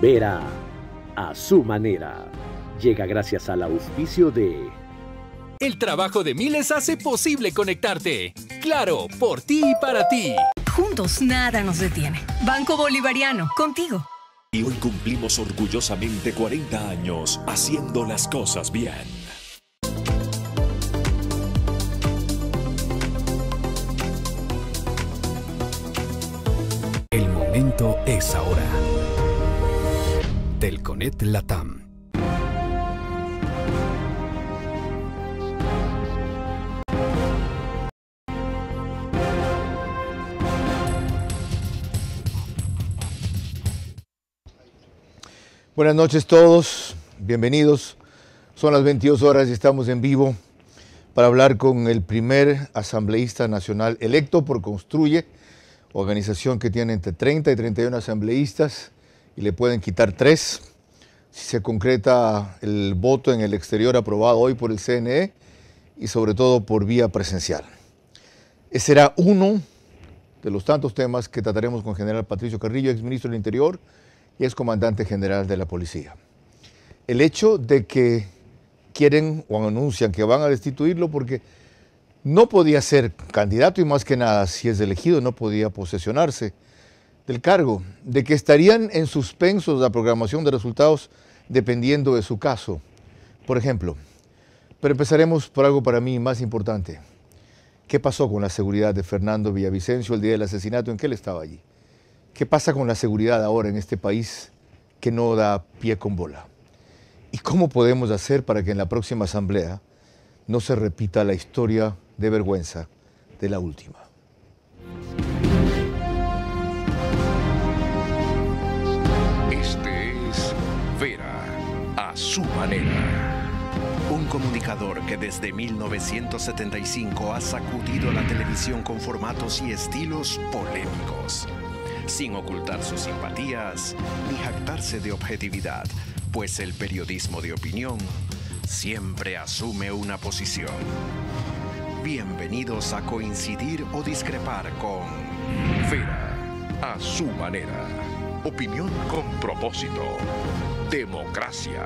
Vera a su manera. Llega gracias al auspicio de... El trabajo de miles hace posible conectarte. Claro, por ti y para ti. Juntos nada nos detiene. Banco Bolivariano, contigo. Y hoy cumplimos orgullosamente 40 años haciendo las cosas bien. El momento es ahora. Telconet Latam. Buenas noches todos, bienvenidos. Son las 22 horas y estamos en vivo para hablar con el primer asambleísta nacional electo por Construye, organización que tiene entre 30 y 31 asambleístas y le pueden quitar 3 si se concreta el voto en el exterior aprobado hoy por el CNE y sobre todo por vía presencial. Ese será uno de los tantos temas que trataremos con el general Patricio Carrillo, exministro del Interior y es comandante general de la policía. El hecho de que quieren o anuncian que van a destituirlo porque no podía ser candidato y más que nada, si es elegido, no podía posesionarse del cargo, de que estarían en suspenso la programación de resultados dependiendo de su caso. Por ejemplo, pero empezaremos por algo para mí más importante. ¿Qué pasó con la seguridad de Fernando Villavicencio el día del asesinato en que él estaba allí? ¿Qué pasa con la seguridad ahora en este país que no da pie con bola? ¿Y cómo podemos hacer para que en la próxima asamblea no se repita la historia de vergüenza de la última? Este es Vera a su manera. Un comunicador que desde 1975 ha sacudido la televisión con formatos y estilos polémicos, sin ocultar sus simpatías ni jactarse de objetividad, pues el periodismo de opinión siempre asume una posición. Bienvenidos a coincidir o discrepar con Vera a su manera. Opinión con propósito. Democracia.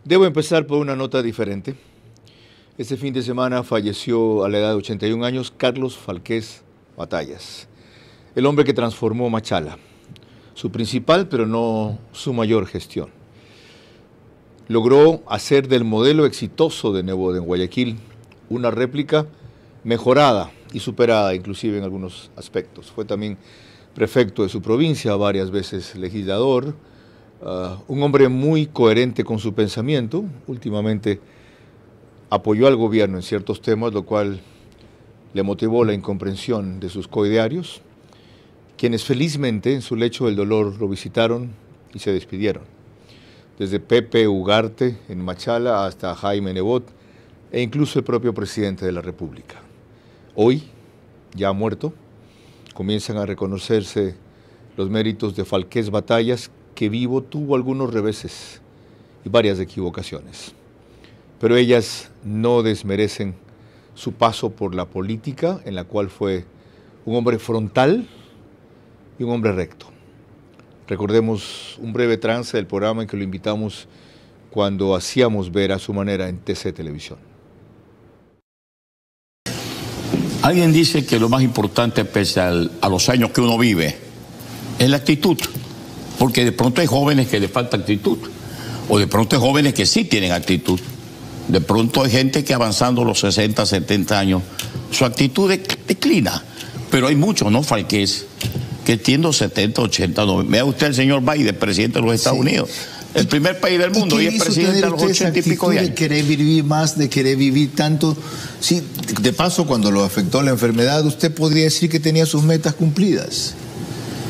Debo empezar por una nota diferente. Este fin de semana falleció a la edad de 81 años Carlos Falqués Batallas, el hombre que transformó Machala, su principal pero no su mayor gestión. Logró hacer del modelo exitoso de Nebo de Guayaquil una réplica mejorada y superada inclusive en algunos aspectos. Fue también prefecto de su provincia, varias veces legislador, un hombre muy coherente con su pensamiento, últimamente apoyó al gobierno en ciertos temas, lo cual le motivó la incomprensión de sus coidearios, quienes felizmente en su lecho del dolor lo visitaron y se despidieron. Desde Pepe Ugarte en Machala hasta Jaime Nebot e incluso el propio presidente de la República. Hoy, ya muerto, comienzan a reconocerse los méritos de Falqués Batallas, que vivo tuvo algunos reveses y varias equivocaciones. Pero ellas no desmerecen su paso por la política, en la cual fue un hombre frontal y un hombre recto. Recordemos un breve trance del programa en que lo invitamos cuando hacíamos ver a su manera en TC Televisión. Alguien dice que lo más importante, pese a los años que uno vive, es la actitud. Porque de pronto hay jóvenes que les falta actitud, o de pronto hay jóvenes que sí tienen actitud. De pronto hay gente que avanzando los 60, 70 años, su actitud declina. Pero hay muchos, ¿no, Falqués? Que tienen 70, 80, 90. Vea usted el señor Biden, presidente de los Estados Unidos. El primer país del mundo y es presidente a los 80 y pico de años. De querer vivir más, de querer vivir tanto. Sí, de paso, cuando lo afectó la enfermedad, usted podría decir que tenía sus metas cumplidas.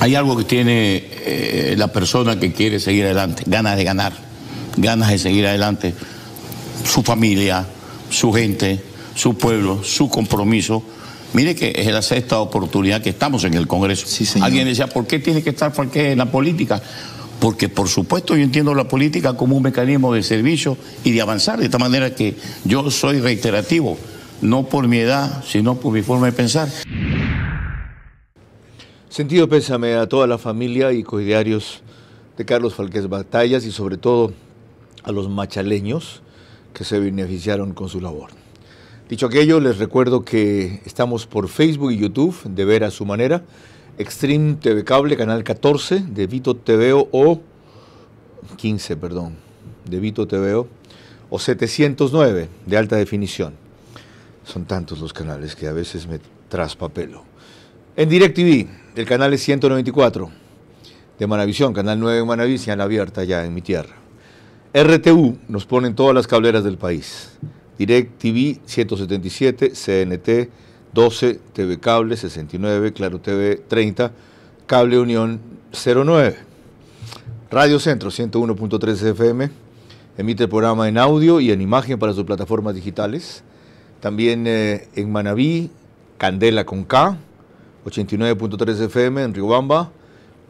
Hay algo que tiene la persona que quiere seguir adelante, ganas de ganar, ganas de seguir adelante. Su familia, su gente, su pueblo, su compromiso. Mire que es la 6ª oportunidad que estamos en el Congreso. Sí, señor. Alguien decía, ¿por qué tiene que estar Falqués en la política? Porque por supuesto yo entiendo la política como un mecanismo de servicio y de avanzar, de esta manera que yo soy reiterativo, no por mi edad, sino por mi forma de pensar. Sentido pésame a toda la familia y coidearios de Carlos Falqués Batallas y sobre todo a los machaleños que se beneficiaron con su labor. Dicho aquello, les recuerdo que estamos por Facebook y YouTube, de ver a su manera, Extreme TV Cable, canal 14, de Vito TVO o 15, perdón, de Vito TVO, o 709 de alta definición. Son tantos los canales que a veces me traspapelo. En DirecTV, el canal es 194, de Manavisión, canal 9 en Manaví, señal abierta ya en mi tierra. RTU nos ponen todas las cableras del país. DirecTV 177, CNT 12, TV Cable 69, Claro TV 30, Cable Unión 09. Radio Centro 101.3 FM, emite el programa en audio y en imagen para sus plataformas digitales. También en Manaví, Candela con K, 89.3 FM, en Riobamba,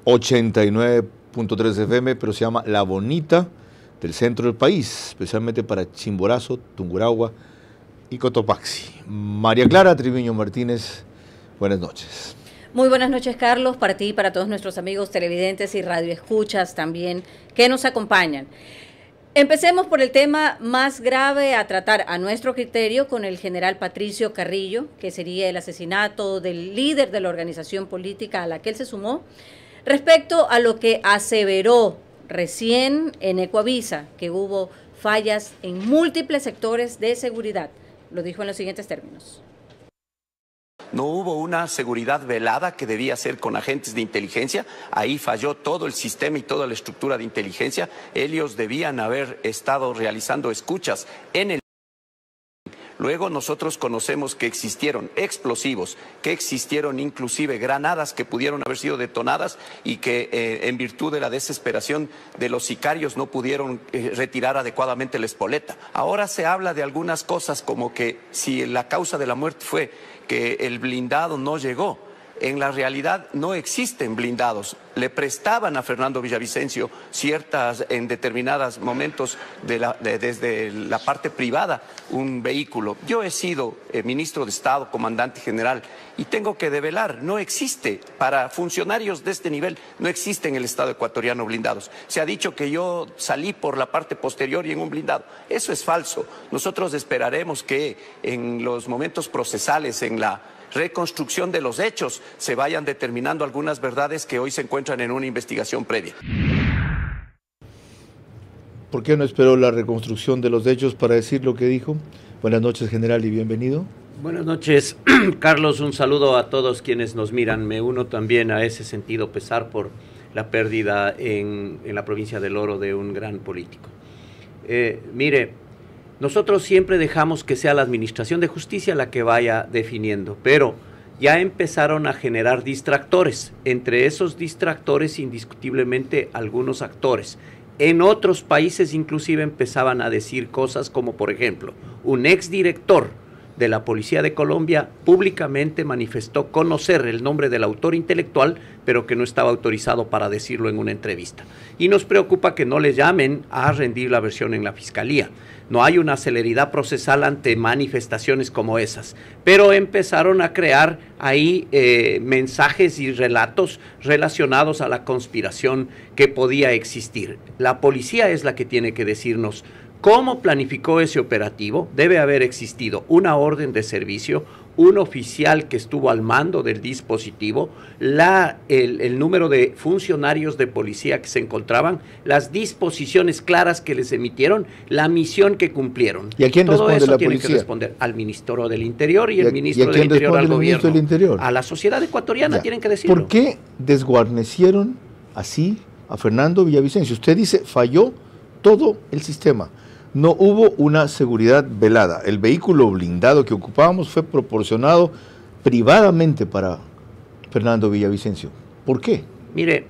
89.3 FM, pero se llama La Bonita, del centro del país, especialmente para Chimborazo, Tungurahua y Cotopaxi. María Clara Triviño Martínez, buenas noches. Muy buenas noches, Carlos, para ti y para todos nuestros amigos televidentes y radioescuchas también que nos acompañan. Empecemos por el tema más grave a tratar a nuestro criterio con el general Patricio Carrillo, que sería el asesinato del líder de la organización política a la que él se sumó, respecto a lo que aseveró recién en Ecuavisa, que hubo fallas en múltiples sectores de seguridad. Lo dijo en los siguientes términos. No hubo una seguridad velada que debía ser con agentes de inteligencia. Ahí falló todo el sistema y toda la estructura de inteligencia. Ellos debían haber estado realizando escuchas en el... Luego nosotros conocemos que existieron explosivos, que existieron inclusive granadas que pudieron haber sido detonadas y que en virtud de la desesperación de los sicarios no pudieron retirar adecuadamente la espoleta. Ahora se habla de algunas cosas como que si la causa de la muerte fue que el blindado no llegó. En la realidad no existen blindados. Le prestaban a Fernando Villavicencio ciertas, en determinados momentos desde la parte privada, un vehículo. Yo he sido ministro de Estado, comandante general, y tengo que develar, no existe, para funcionarios de este nivel, no existe en el Estado ecuatoriano blindados. Se ha dicho que yo salí por la parte posterior y en un blindado. Eso es falso. Nosotros esperaremos que en los momentos procesales, en la reconstrucción de los hechos, se vayan determinando algunas verdades que hoy se encuentran en una investigación previa. ¿Por qué no esperó la reconstrucción de los hechos para decir lo que dijo? Buenas noches, general, y bienvenido. Buenas noches, Carlos. Un saludo a todos quienes nos miran. Me uno también a ese sentido pesar por la pérdida en la provincia del Oro de un gran político. Mire, nosotros siempre dejamos que sea la Administración de Justicia la que vaya definiendo, pero ya empezaron a generar distractores. Entre esos distractores, indiscutiblemente, algunos actores. En otros países inclusive empezaban a decir cosas como, por ejemplo, un exdirector de la Policía de Colombia públicamente manifestó conocer el nombre del autor intelectual, pero que no estaba autorizado para decirlo en una entrevista. Y nos preocupa que no le llamen a rendir la versión en la Fiscalía. No hay una celeridad procesal ante manifestaciones como esas, pero empezaron a crear ahí mensajes y relatos relacionados a la conspiración que podía existir. La policía es la que tiene que decirnos cómo planificó ese operativo. Debe haber existido una orden de servicio, un oficial que estuvo al mando del dispositivo, el número de funcionarios de policía que se encontraban, las disposiciones claras que les emitieron, la misión que cumplieron. ¿Y a quién Todo responde eso la tiene policía? que responder al ministro del Interior y el ministro del Interior al gobierno. Del Interior? A la sociedad ecuatoriana tienen que decirlo. ¿Por qué desguarnecieron así a Fernando Villavicencio? Usted dice, falló todo el sistema. No hubo una seguridad velada. El vehículo blindado que ocupábamos fue proporcionado privadamente para Fernando Villavicencio. ¿Por qué? Mire,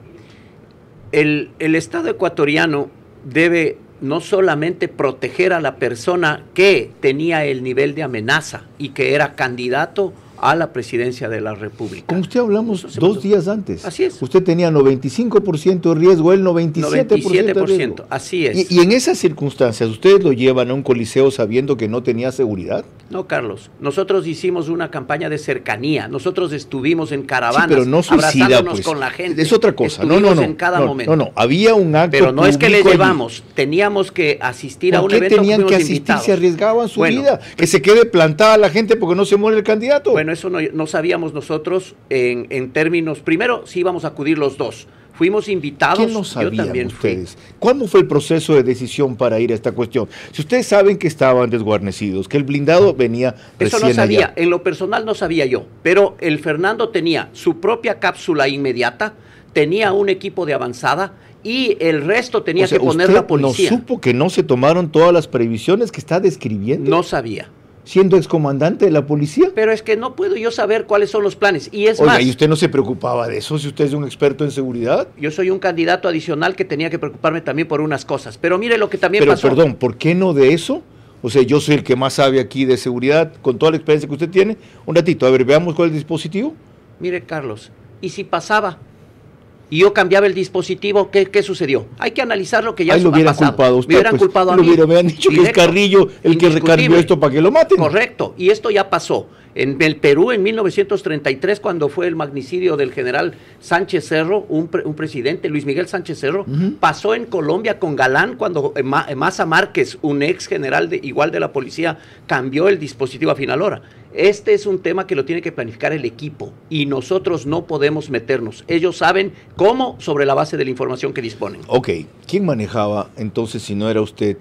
el Estado ecuatoriano debe no solamente proteger a la persona que tenía el nivel de amenaza y que era candidato a la presidencia de la República. Con usted hablamos 2 días antes. Así es. Usted tenía 95% de riesgo, él 97% de riesgo. Así es. Y en esas circunstancias, ¿ustedes lo llevan a un coliseo sabiendo que no tenía seguridad? No, Carlos, nosotros hicimos una campaña de cercanía, nosotros estuvimos en caravanas, sí, pero no suicida, abrazándonos pues, con la gente. es otra cosa. Estuvimos No, en cada momento. No, había un acto pero no es que le público llevamos, teníamos que asistir a un evento. ¿Por qué tenían que asistir? Invitados. Se arriesgaban su vida, que se quede plantada la gente porque no se muere el candidato. Bueno, eso no sabíamos nosotros en términos, primero, si íbamos a acudir los dos. Fuimos invitados. ¿Quién no sabían yo también ustedes? ¿Cuándo fue el proceso de decisión para ir a esta cuestión? Si ustedes saben que estaban desguarnecidos, que el blindado venía Eso recién no sabía, allá. En lo personal no sabía yo, pero el Fernando tenía su propia cápsula inmediata, tenía un equipo de avanzada y el resto tenía que poner la policía. ¿No supo que no se tomaron todas las previsiones que está describiendo? No sabía. Siendo excomandante de la policía. Pero es que no puedo yo saber cuáles son los planes. Y es Oiga, más, ¿y usted no se preocupaba de eso si usted es un experto en seguridad? yo soy un candidato adicional que tenía que preocuparme también por unas cosas. Pero mire lo que también Pero pasó. perdón, ¿por qué no de eso? O sea, yo soy el que más sabe aquí de seguridad, con toda la experiencia que usted tiene. Un ratito, a ver, veamos cuál es el dispositivo. Mire, Carlos, ¿y si pasaba? Y yo cambiaba el dispositivo, ¿qué sucedió? Hay que analizar lo que ya Ahí lo ha hubieran pasado. culpado a usted. Me hubieran pues, culpado a mí. Me hubieran dicho que es Directo, Carrillo el que cambió esto para que lo maten. Correcto, y esto ya pasó. En el Perú, en 1933, cuando fue el magnicidio del general Sánchez Cerro, un presidente, Luis Miguel Sánchez Cerro, pasó en Colombia con Galán, cuando Maza Márquez, un ex general igual de la policía, cambió el dispositivo a final hora. Este es un tema que lo tiene que planificar el equipo y nosotros no podemos meternos. Ellos saben cómo sobre la base de la información que disponen. Ok, ¿quién manejaba entonces, si no era usted,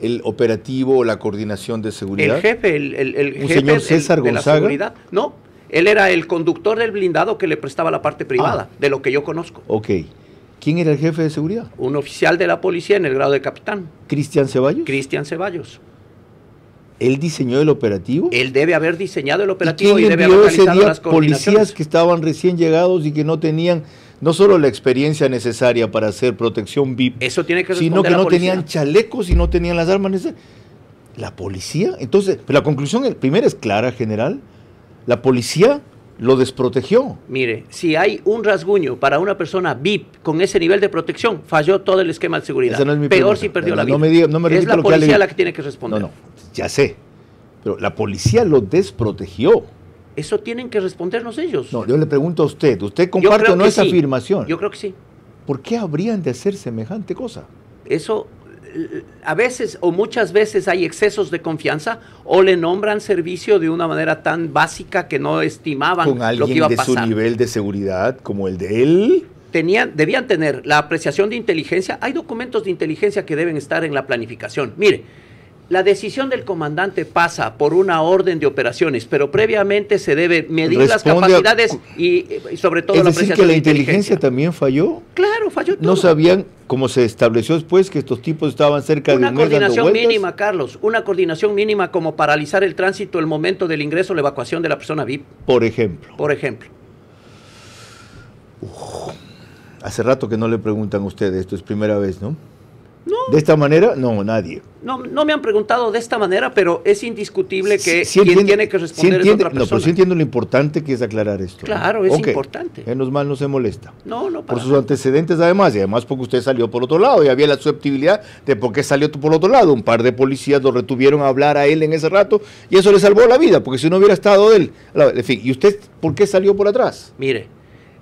el operativo o la coordinación de seguridad? El jefe, el ¿Un jefe señor César de la Gonzaga? seguridad. No, él era el conductor del blindado que le prestaba la parte privada, de lo que yo conozco. Ok, ¿quién era el jefe de seguridad? Un oficial de la policía en el grado de capitán. ¿Cristian Ceballos? Cristian Ceballos. ¿Él diseñó el operativo? Él debe haber diseñado el ¿Y operativo quién y debe envió haber ese realizado día las coordinaciones. policías que estaban recién llegados y que no tenían no solo la experiencia necesaria para hacer protección VIP, Eso tiene que sino responder que la no policía. tenían chalecos y no tenían las armas necesarias? ¿La policía? Entonces, la conclusión primera es clara, general. La policía lo desprotegió. Mire, si hay un rasguño para una persona VIP con ese nivel de protección, falló todo el esquema de seguridad. Esa no es mi Peor pregunta. si perdió No, la vida. no me es repita la lo que ya le policía dije. la que tiene que responder. No, ya sé. Pero la policía lo desprotegió. Eso tienen que respondernos ellos. No, yo le pregunto a usted. ¿Usted Yo comparte creo o no que esa sí. afirmación? Yo creo que sí. ¿Por qué habrían de hacer semejante cosa? Eso, a veces o muchas veces hay excesos de confianza o le nombran servicio de una manera tan básica que no estimaban Con lo que alguien iba a de su pasar. nivel de seguridad como el de él. Debían tener la apreciación de inteligencia. Hay documentos de inteligencia que deben estar en la planificación. Mire, la decisión del comandante pasa por una orden de operaciones, pero previamente se debe medir las capacidades y sobre todo Es la decir, apreciación que la de inteligencia también falló. Claro, falló todo. No sabían, como se estableció después, que estos tipos estaban cerca de Una un mes dando coordinación vueltas. mínima, Carlos, una coordinación mínima como paralizar el tránsito el momento del ingreso o la evacuación de la persona VIP. Por ejemplo. Por ejemplo. Hace rato que no le preguntan a usted esto, es primera vez, ¿no? No. ¿De esta manera? No, nadie. No me han preguntado de esta manera, pero es indiscutible que Sí quien entiende- tiene que sí responder es entiende- otra No, persona. pero sí entiendo lo importante que es aclarar esto. Claro, es Ok, importante. Menos mal no se molesta. No, Por para sus antecedentes además, y además porque usted salió por otro lado, y había la susceptibilidad de por qué salió por otro lado. Un par de policías lo retuvieron a hablar a él en ese rato, y eso le salvó la vida, porque si no hubiera estado él. En fin, ¿y usted por qué salió por atrás? Mire,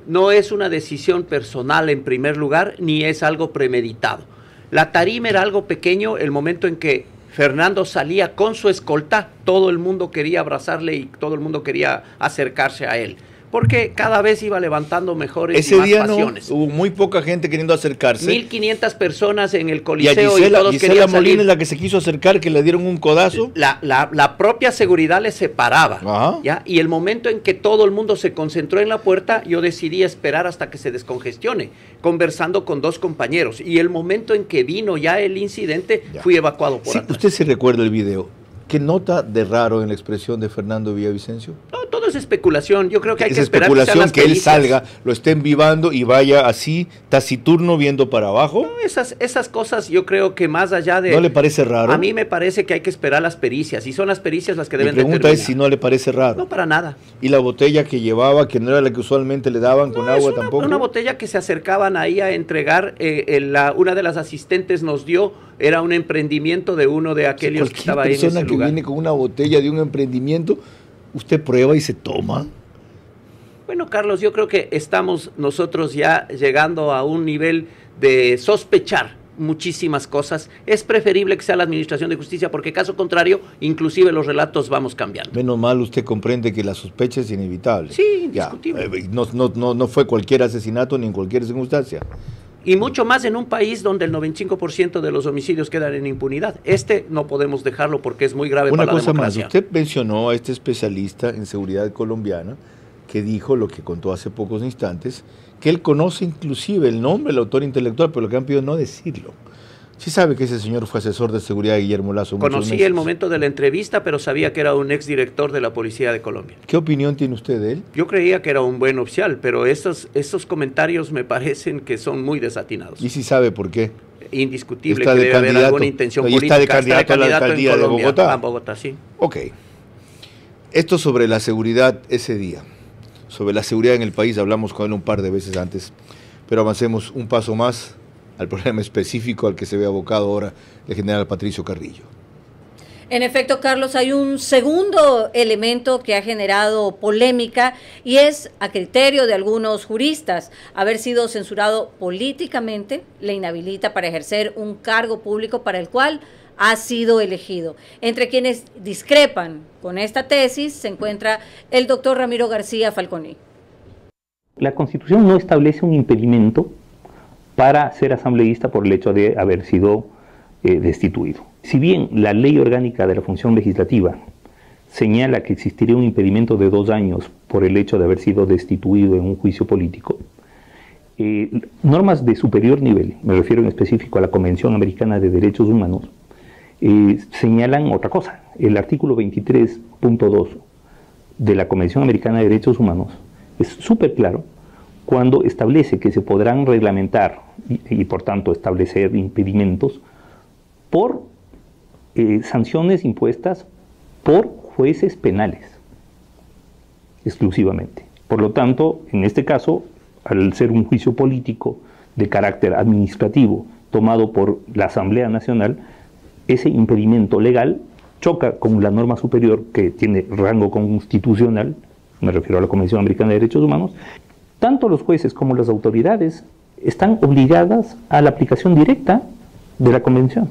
no es una decisión personal en primer lugar, ni es algo premeditado. La tarima era algo pequeño, el momento en que Fernando salía con su escolta, todo el mundo quería abrazarle y todo el mundo quería acercarse a él, porque cada vez iba levantando mejores y Ese más día pasiones. no, hubo muy poca gente queriendo acercarse. 1.500 personas en el Y a Coliseo y, Gisela, todos Gisela querían Molina salir. es la que se quiso acercar, que le dieron un codazo. La propia seguridad les separaba. Ajá. ¿ya? Y el momento en que todo el mundo se concentró en la puerta, yo decidí esperar hasta que se descongestione, conversando con dos compañeros. Y el momento en que vino ya el incidente, fui evacuado por Sí, atrás. usted se recuerda el video. ¿Qué nota de raro en la expresión de Fernando Villavicencio? No, todo no es especulación, yo creo que hay que es esperar especulación que él pericias. salga, lo estén vivando y vaya así, taciturno, viendo para abajo. No, esas cosas yo creo que más allá de... ¿No le parece raro? A mí me parece que hay que esperar las pericias, y son las pericias las que deben determinar. Mi pregunta es si no le parece raro. No, para nada. ¿Y la botella que llevaba, que no era la que usualmente le daban con agua tampoco? Una botella que se acercaban ahí a entregar, una de las asistentes nos dio, era un emprendimiento de uno de aquellos que estaba ahí en ese persona que lugar. Viene con una botella de un emprendimiento, usted prueba y se toma. Bueno, Carlos, yo creo que estamos nosotros ya llegando a un nivel de sospechar muchísimas cosas. Es preferible que sea la Administración de Justicia, porque caso contrario, inclusive los relatos vamos cambiando. Menos mal usted comprende que la sospecha es inevitable. Sí, indiscutible. No fue cualquier asesinato ni en cualquier circunstancia. Y mucho más en un país donde el 95% de los homicidios quedan en impunidad. No podemos dejarlo porque es muy grave para la democracia. Una cosa más, usted mencionó a este especialista en seguridad colombiana que dijo lo que contó hace pocos instantes, que él conoce inclusive el nombre del autor intelectual, pero lo que han pedido no decirlo. Sí sabe que ese señor fue asesor de seguridad de Guillermo Lazo. Conocí el momento de la entrevista, pero sabía que era un exdirector de la Policía de Colombia. ¿Qué opinión tiene usted de él? Yo creía que era un buen oficial, pero estos comentarios me parecen que son muy desatinados. ¿Y si sabe por qué? Indiscutible que debe haber alguna intención política. Está de candidato a la alcaldía de Bogotá. En Bogotá, sí. Ok. Esto sobre la seguridad ese día. Sobre la seguridad en el país hablamos con él un par de veces antes, pero avancemos un paso más al problema específico al que se ve abocado ahora el general Patricio Carrillo. En efecto, Carlos, hay un segundo elemento que ha generado polémica y es, a criterio de algunos juristas, haber sido censurado políticamente le inhabilita para ejercer un cargo público para el cual ha sido elegido. Entre quienes discrepan con esta tesis se encuentra el doctor Ramiro García Falconi. La Constitución no establece un impedimento para ser asambleísta por el hecho de haber sido destituido. Si bien la Ley Orgánica de la Función Legislativa señala que existiría un impedimento de 2 años por el hecho de haber sido destituido en un juicio político, normas de superior nivel, me refiero en específico a la Convención Americana de Derechos Humanos, señalan otra cosa. El artículo 23.2 de la Convención Americana de Derechos Humanos es súper claro cuando establece que se podrán reglamentar y por tanto establecer impedimentos por sanciones impuestas por jueces penales exclusivamente. Por lo tanto, en este caso, al ser un juicio político de carácter administrativo tomado por la Asamblea Nacional, ese impedimento legal choca con la norma superior que tiene rango constitucional, me refiero a la Convención Americana de Derechos Humanos. Tanto los jueces como las autoridades están obligadas a la aplicación directa de la Convención.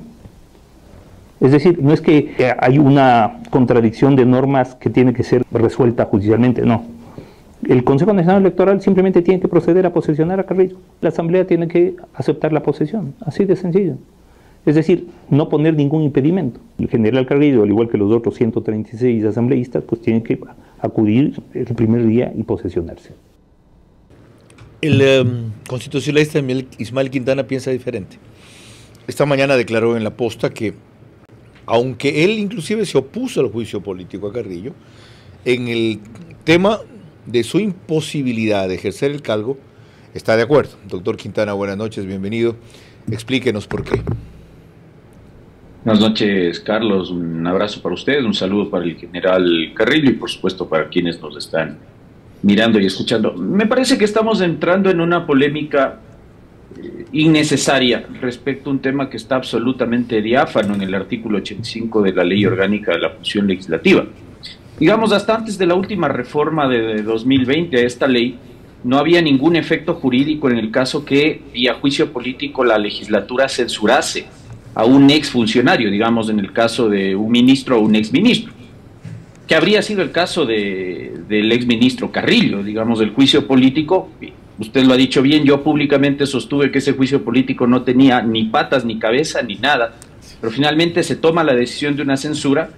Es decir, no es que hay una contradicción de normas que tiene que ser resuelta judicialmente, no. El Consejo Nacional Electoral simplemente tiene que proceder a posesionar a Carrillo. La Asamblea tiene que aceptar la posesión, así de sencillo. Es decir, no poner ningún impedimento. El general Carrillo, al igual que los otros 136 asambleístas, pues tienen que acudir el primer día y posesionarse. El constitucionalista Ismael Quintana piensa diferente. Esta mañana declaró en La Posta que, aunque él inclusive se opuso al juicio político a Carrillo, en el tema de su imposibilidad de ejercer el cargo, está de acuerdo. Doctor Quintana, buenas noches, bienvenido. Explíquenos por qué. Buenas noches, Carlos. Un abrazo para ustedes, un saludo para el general Carrillo y por supuesto para quienes nos están mirando y escuchando. Me parece que estamos entrando en una polémica innecesaria respecto a un tema que está absolutamente diáfano en el artículo 85 de la Ley Orgánica de la Función Legislativa. Digamos, hasta antes de la última reforma de 2020 a esta ley, no había ningún efecto jurídico en el caso que, vía juicio político, la legislatura censurase a un exfuncionario, digamos, en el caso de un ministro o un exministro, que habría sido el caso del exministro Carrillo, digamos, del juicio político. Usted lo ha dicho bien, yo públicamente sostuve que ese juicio político no tenía ni patas, ni cabeza, ni nada, pero finalmente se toma la decisión de una censura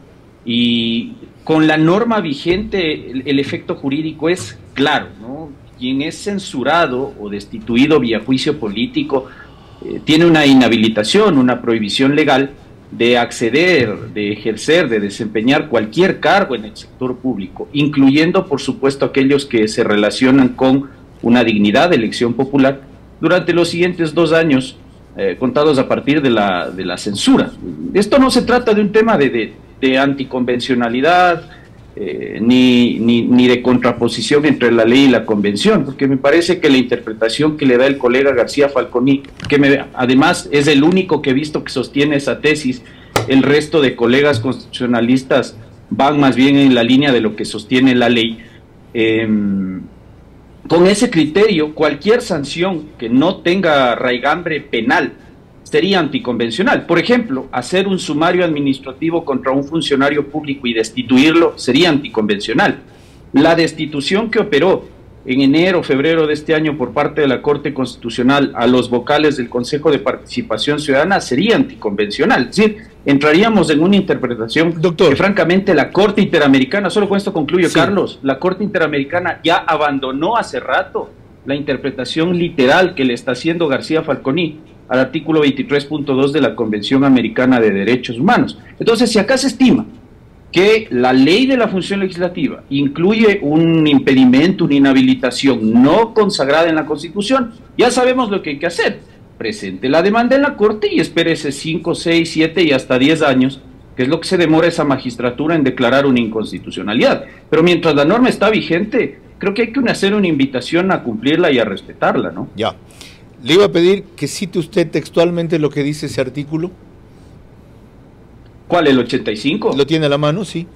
y con la norma vigente el efecto jurídico es claro, ¿no? Quien es censurado o destituido vía juicio político tiene una inhabilitación, una prohibición legal de acceder, de ejercer, de desempeñar cualquier cargo en el sector público, incluyendo, por supuesto, aquellos que se relacionan con una dignidad de elección popular, durante los siguientes 2 años, contados a partir de la censura. Esto no se trata de un tema de anticonvencionalidad, ni de contraposición entre la ley y la convención, porque me parece que la interpretación que le da el colega García Falconi, que además es el único que he visto que sostiene esa tesis, el resto de colegas constitucionalistas van más bien en la línea de lo que sostiene la ley. Con ese criterio, cualquier sanción que no tenga raigambre penal sería anticonvencional. Por ejemplo, hacer un sumario administrativo contra un funcionario público y destituirlo sería anticonvencional. La destitución que operó en enero, febrero de este año por parte de la Corte Constitucional a los vocales del Consejo de Participación Ciudadana sería anticonvencional. Es decir, entraríamos en una interpretación que francamente la Corte Interamericana, solo con esto concluyo, sí. Carlos, la Corte Interamericana ya abandonó hace rato la interpretación literal que le está haciendo García Falconi al artículo 23.2 de la Convención Americana de Derechos Humanos. Entonces, si acá se estima que la ley de la función legislativa incluye un impedimento, una inhabilitación no consagrada en la Constitución, ya sabemos lo que hay que hacer. Presente la demanda en la Corte y espérese 5, 6, 7 y hasta 10 años, que es lo que se demora esa magistratura en declarar una inconstitucionalidad. Pero mientras la norma está vigente, creo que hay que hacer una invitación a cumplirla y a respetarla, ¿no? Ya. Le iba a pedir que cite usted textualmente lo que dice ese artículo. ¿Cuál, el 85? ¿Lo tiene a la mano? Sí.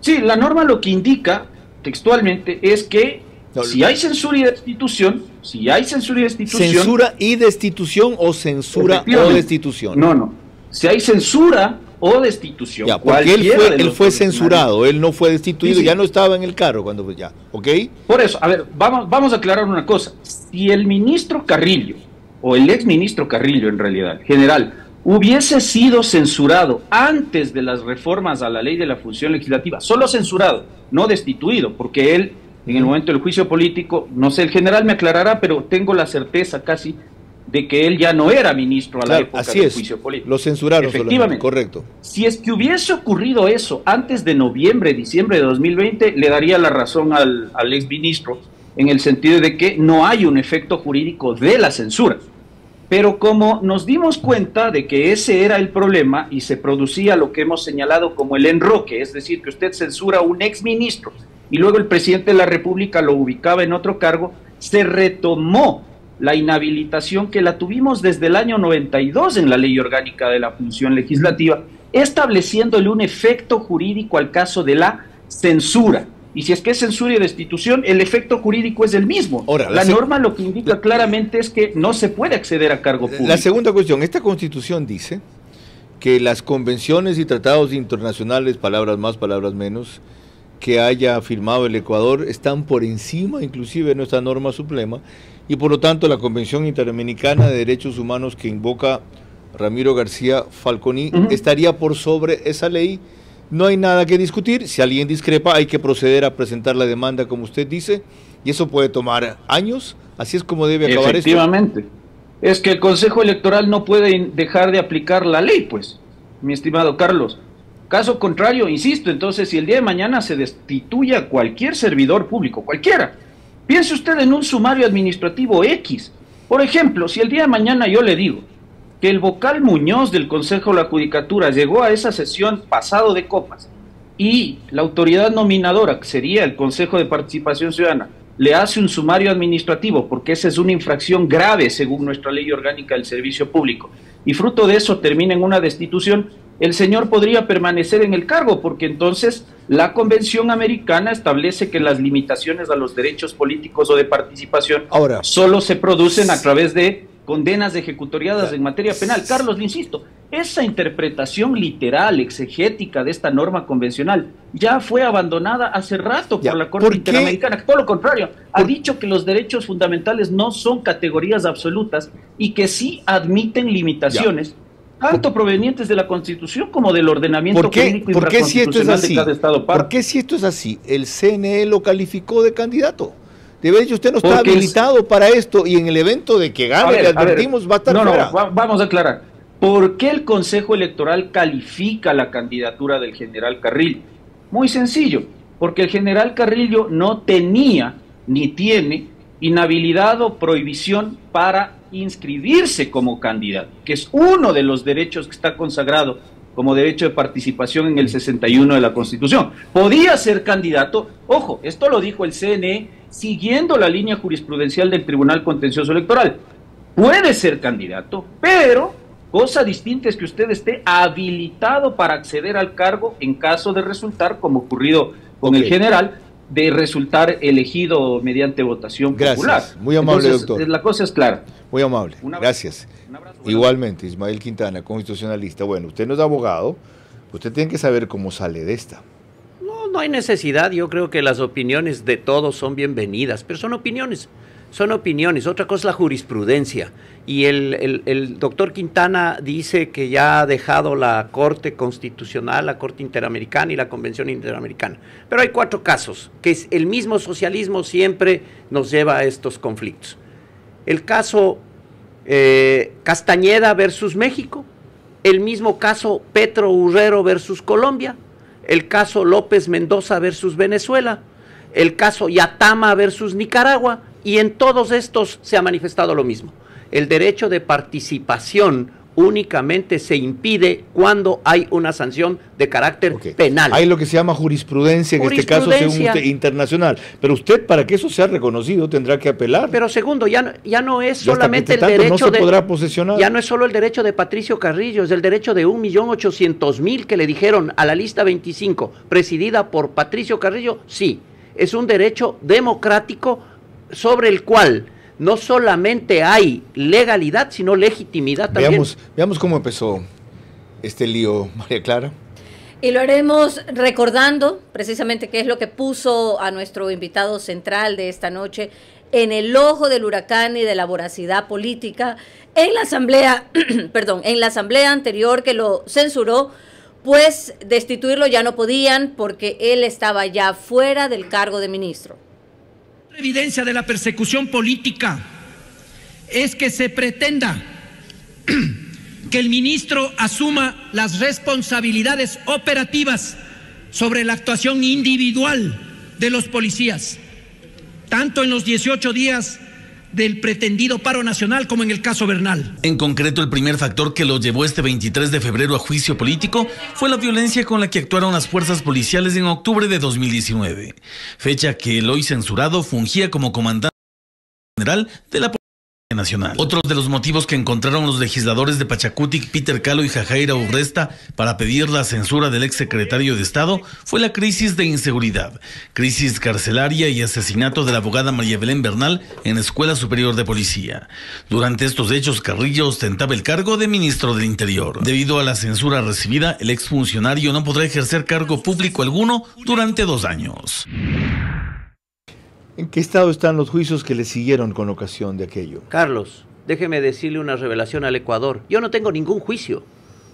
Sí, la norma lo que indica textualmente es que si hay censura y destitución, ¿Censura y destitución o censura o destitución? No. Si hay censura o destitución. Ya, porque él fue censurado, él no fue destituido, sí. Ya no estaba en el cargo cuando ya, ¿ok? Por eso, a ver, vamos a aclarar una cosa. Si el ministro Carrillo, o el exministro Carrillo en realidad, general, hubiese sido censurado antes de las reformas a la ley de la función legislativa, solo censurado, no destituido, porque él, en el momento del juicio político, no sé, el general me aclarará, pero tengo la certeza casi de que él ya no era ministro a la época del juicio político. Lo censuraron. Efectivamente. Correcto. Si es que hubiese ocurrido eso antes de noviembre, diciembre de 2020, le daría la razón al exministro en el sentido de que no hay un efecto jurídico de la censura. Pero como nos dimos cuenta de que ese era el problema y se producía lo que hemos señalado como el enroque, es decir, que usted censura a un exministro y luego el presidente de la República lo ubicaba en otro cargo, se retomó la inhabilitación que la tuvimos desde el año 92 en la Ley Orgánica de la Función Legislativa, estableciéndole un efecto jurídico al caso de la censura. Y si es que es censura y destitución, el efecto jurídico es el mismo. Ahora, la norma lo que indica claramente es que no se puede acceder a cargo público. La segunda cuestión, esta Constitución dice que las convenciones y tratados internacionales, palabras más, palabras menos, que haya firmado el Ecuador, están por encima inclusive de nuestra norma suprema, y por lo tanto la Convención Interamericana de Derechos Humanos que invoca Ramiro García Falconi estaría por sobre esa ley. No hay nada que discutir, si alguien discrepa hay que proceder a presentar la demanda como usted dice, y eso puede tomar años, así es como debe acabar esto. Efectivamente, es que el Consejo Electoral no puede dejar de aplicar la ley, pues, mi estimado Carlos. Caso contrario, insisto, entonces si el día de mañana se destituye a cualquier servidor público, cualquiera, piense usted en un sumario administrativo X. Por ejemplo, si el día de mañana yo le digo que el vocal Muñoz del Consejo de la Judicatura llegó a esa sesión pasado de copas y la autoridad nominadora, que sería el Consejo de Participación Ciudadana, le hace un sumario administrativo porque esa es una infracción grave según nuestra Ley Orgánica del Servicio Público y fruto de eso termina en una destitución, el señor podría permanecer en el cargo porque entonces la Convención Americana establece que las limitaciones a los derechos políticos o de participación solo se producen a través de condenas ejecutoriadas en materia penal. Carlos, le insisto, esa interpretación literal, exegética de esta norma convencional ya fue abandonada hace rato por la Corte Interamericana, que todo lo contrario, ha dicho que los derechos fundamentales no son categorías absolutas y que sí admiten limitaciones, tanto provenientes de la Constitución como del ordenamiento jurídico infraconstitucional de cada Estado parte. ¿Por qué si esto es así? El CNE lo calificó de candidato. De haber dicho, usted no está habilitado para esto y en el evento de que gane, le advertimos, va a estar fuera. Vamos a aclarar. ¿Por qué el Consejo Electoral califica la candidatura del general Carrillo? Muy sencillo, porque el general Carrillo no tenía ni tiene inhabilidad o prohibición para inscribirse como candidato, que es uno de los derechos que está consagrado como derecho de participación en el 61 de la Constitución. Podía ser candidato, ojo, esto lo dijo el CNE siguiendo la línea jurisprudencial del Tribunal Contencioso Electoral. Puede ser candidato, pero cosa distinta es que usted esté habilitado para acceder al cargo en caso de resultar, como ocurrido con el general, de resultar elegido mediante votación popular. Muy amable, entonces, doctor. La cosa es clara. Muy amable, gracias. Igualmente, Ismael Quintana, constitucionalista. Bueno, usted no es abogado, usted tiene que saber cómo sale de esta. No hay necesidad, yo creo que las opiniones de todos son bienvenidas, pero son opiniones. Otra cosa es la jurisprudencia. Y el doctor Quintana dice que ya ha dejado la Corte Constitucional, la Corte Interamericana y la Convención Interamericana. Pero hay 4 casos, que es el mismo socialismo siempre nos lleva a estos conflictos. El caso Castañeda versus México, el mismo caso Petro Urrero versus Colombia, el caso López Mendoza versus Venezuela, el caso Yatama versus Nicaragua, y en todos estos se ha manifestado lo mismo. El derecho de participación únicamente se impide cuando hay una sanción de carácter penal. Hay lo que se llama jurisprudencia, en este caso según usted, internacional. Pero usted, para que eso sea reconocido, tendrá que apelar. Pero segundo, ya no es solamente el derecho no se podrá posesionar. Ya no es solo el derecho de Patricio Carrillo, es el derecho de 1.800.000 que le dijeron a la lista 25, presidida por Patricio Carrillo. Sí, es un derecho democrático sobre el cual no solamente hay legalidad, sino legitimidad también. Veamos cómo empezó este lío, María Clara. Y lo haremos recordando precisamente qué es lo que puso a nuestro invitado central de esta noche en el ojo del huracán y de la voracidad política en la asamblea, en la asamblea anterior que lo censuró, pues destituirlo ya no podían porque él estaba ya fuera del cargo de ministro. Evidencia de la persecución política es que se pretenda que el ministro asuma las responsabilidades operativas sobre la actuación individual de los policías, tanto en los 18 días del pretendido paro nacional como en el caso Bernal. En concreto, el primer factor que lo llevó este 23 de febrero a juicio político fue la violencia con la que actuaron las fuerzas policiales en octubre de 2019, fecha que el hoy censurado fungía como comandante general de la Policía Nacional. Otro de los motivos que encontraron los legisladores de Pachacutic, Peter Calo y Jajaira Urresta para pedir la censura del exsecretario de Estado fue la crisis de inseguridad, crisis carcelaria y asesinato de la abogada María Belén Bernal en la Escuela Superior de Policía. Durante estos hechos, Carrillo ostentaba el cargo de ministro del Interior. Debido a la censura recibida, el exfuncionario no podrá ejercer cargo público alguno durante 2 años. ¿En qué estado están los juicios que le siguieron con ocasión de aquello? Carlos, déjeme decirle una revelación al Ecuador. Yo no tengo ningún juicio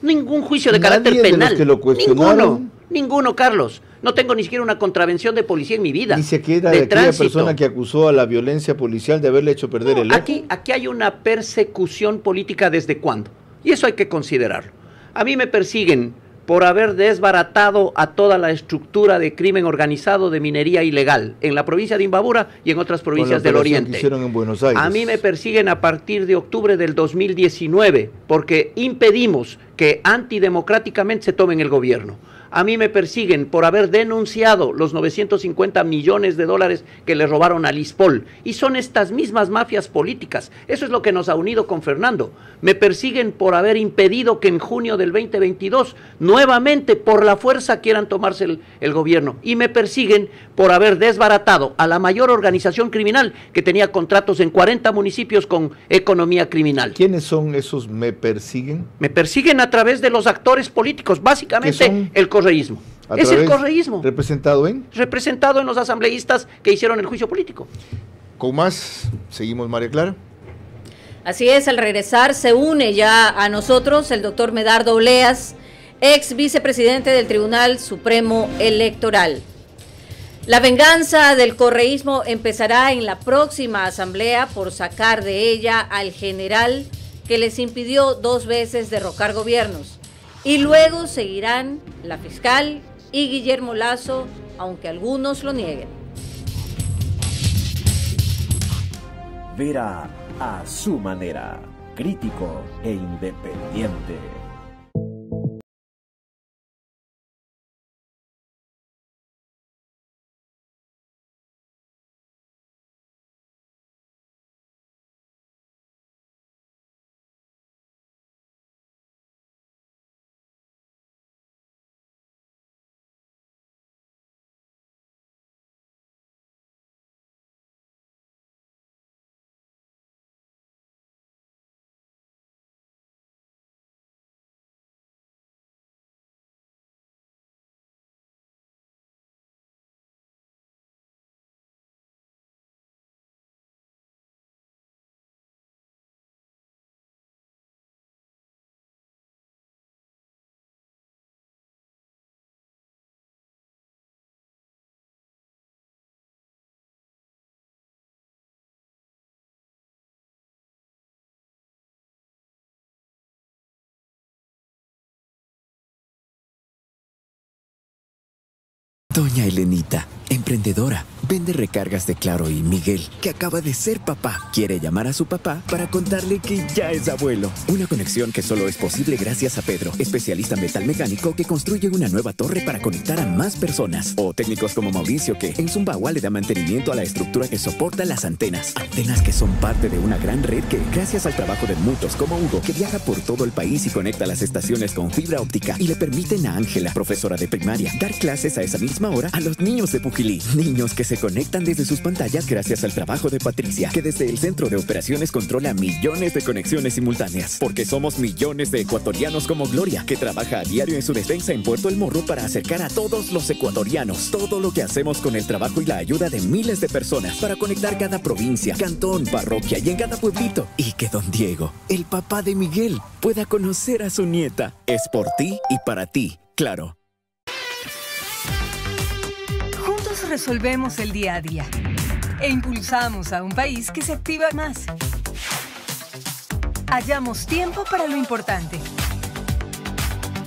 de carácter penal. De los que lo cuestionaron? Ninguno, Carlos. No tengo ni siquiera una contravención de policía en mi vida. Ni siquiera de aquella persona que acusó a la violencia policial de haberle hecho perder el ojo. Aquí hay una persecución política ¿desde cuándo? Y eso hay que considerarlo. A mí me persiguen por haber desbaratado a toda la estructura de crimen organizado de minería ilegal en la provincia de Imbabura y en otras provincias del Oriente. Que hicieron en Buenos Aires. A mí me persiguen a partir de octubre del 2019 porque impedimos que antidemocráticamente se tomen el gobierno. A mí me persiguen por haber denunciado los 950 millones de dólares que le robaron a Lispol. Y son estas mismas mafias políticas. Eso es lo que nos ha unido con Fernando. Me persiguen por haber impedido que en junio del 2022 nuevamente por la fuerza quieran tomarse el gobierno. Y me persiguen por haber desbaratado a la mayor organización criminal que tenía contratos en 40 municipios con economía criminal. ¿Quiénes son esos me persiguen? Me persiguen a través de los actores políticos, básicamente el correísmo. Es el correísmo. ¿Representado en? Representado en los asambleístas que hicieron el juicio político. ¿Con más? Seguimos, María Clara. Así es, al regresar se une ya a nosotros el doctor Medardo Oleas, ex vicepresidente del Tribunal Supremo Electoral. La venganza del correísmo empezará en la próxima asamblea por sacar de ella al general que les impidió 2 veces derrocar gobiernos. Y luego seguirán la fiscal y Guillermo Lasso, aunque algunos lo nieguen. Vera a su manera, crítico e independiente. Doña Elenita, emprendedora, vende recargas de Claro, y Miguel, que acaba de ser papá, quiere llamar a su papá para contarle que ya es abuelo. Una conexión que solo es posible gracias a Pedro, especialista metalmecánico que construye una nueva torre para conectar a más personas. O técnicos como Mauricio que en Zumbagua le da mantenimiento a la estructura que soporta las antenas. Antenas que son parte de una gran red que, gracias al trabajo de muchos como Hugo, que viaja por todo el país y conecta las estaciones con fibra óptica, y le permiten a Ángela, profesora de primaria, dar clases a esa misma hora a los niños de Pujilí. Niños que se conectan desde sus pantallas gracias al trabajo de Patricia, que desde el centro de operaciones controla millones de conexiones simultáneas. Porque somos millones de ecuatorianos como Gloria, que trabaja a diario en su defensa en Puerto El Morro para acercar a todos los ecuatorianos. Todo lo que hacemos con el trabajo y la ayuda de miles de personas para conectar cada provincia, cantón, parroquia y en cada pueblito. Y que don Diego, el papá de Miguel, pueda conocer a su nieta. Es por ti y para ti, Claro. Resolvemos el día a día e impulsamos a un país que se activa más. Hallamos tiempo para lo importante,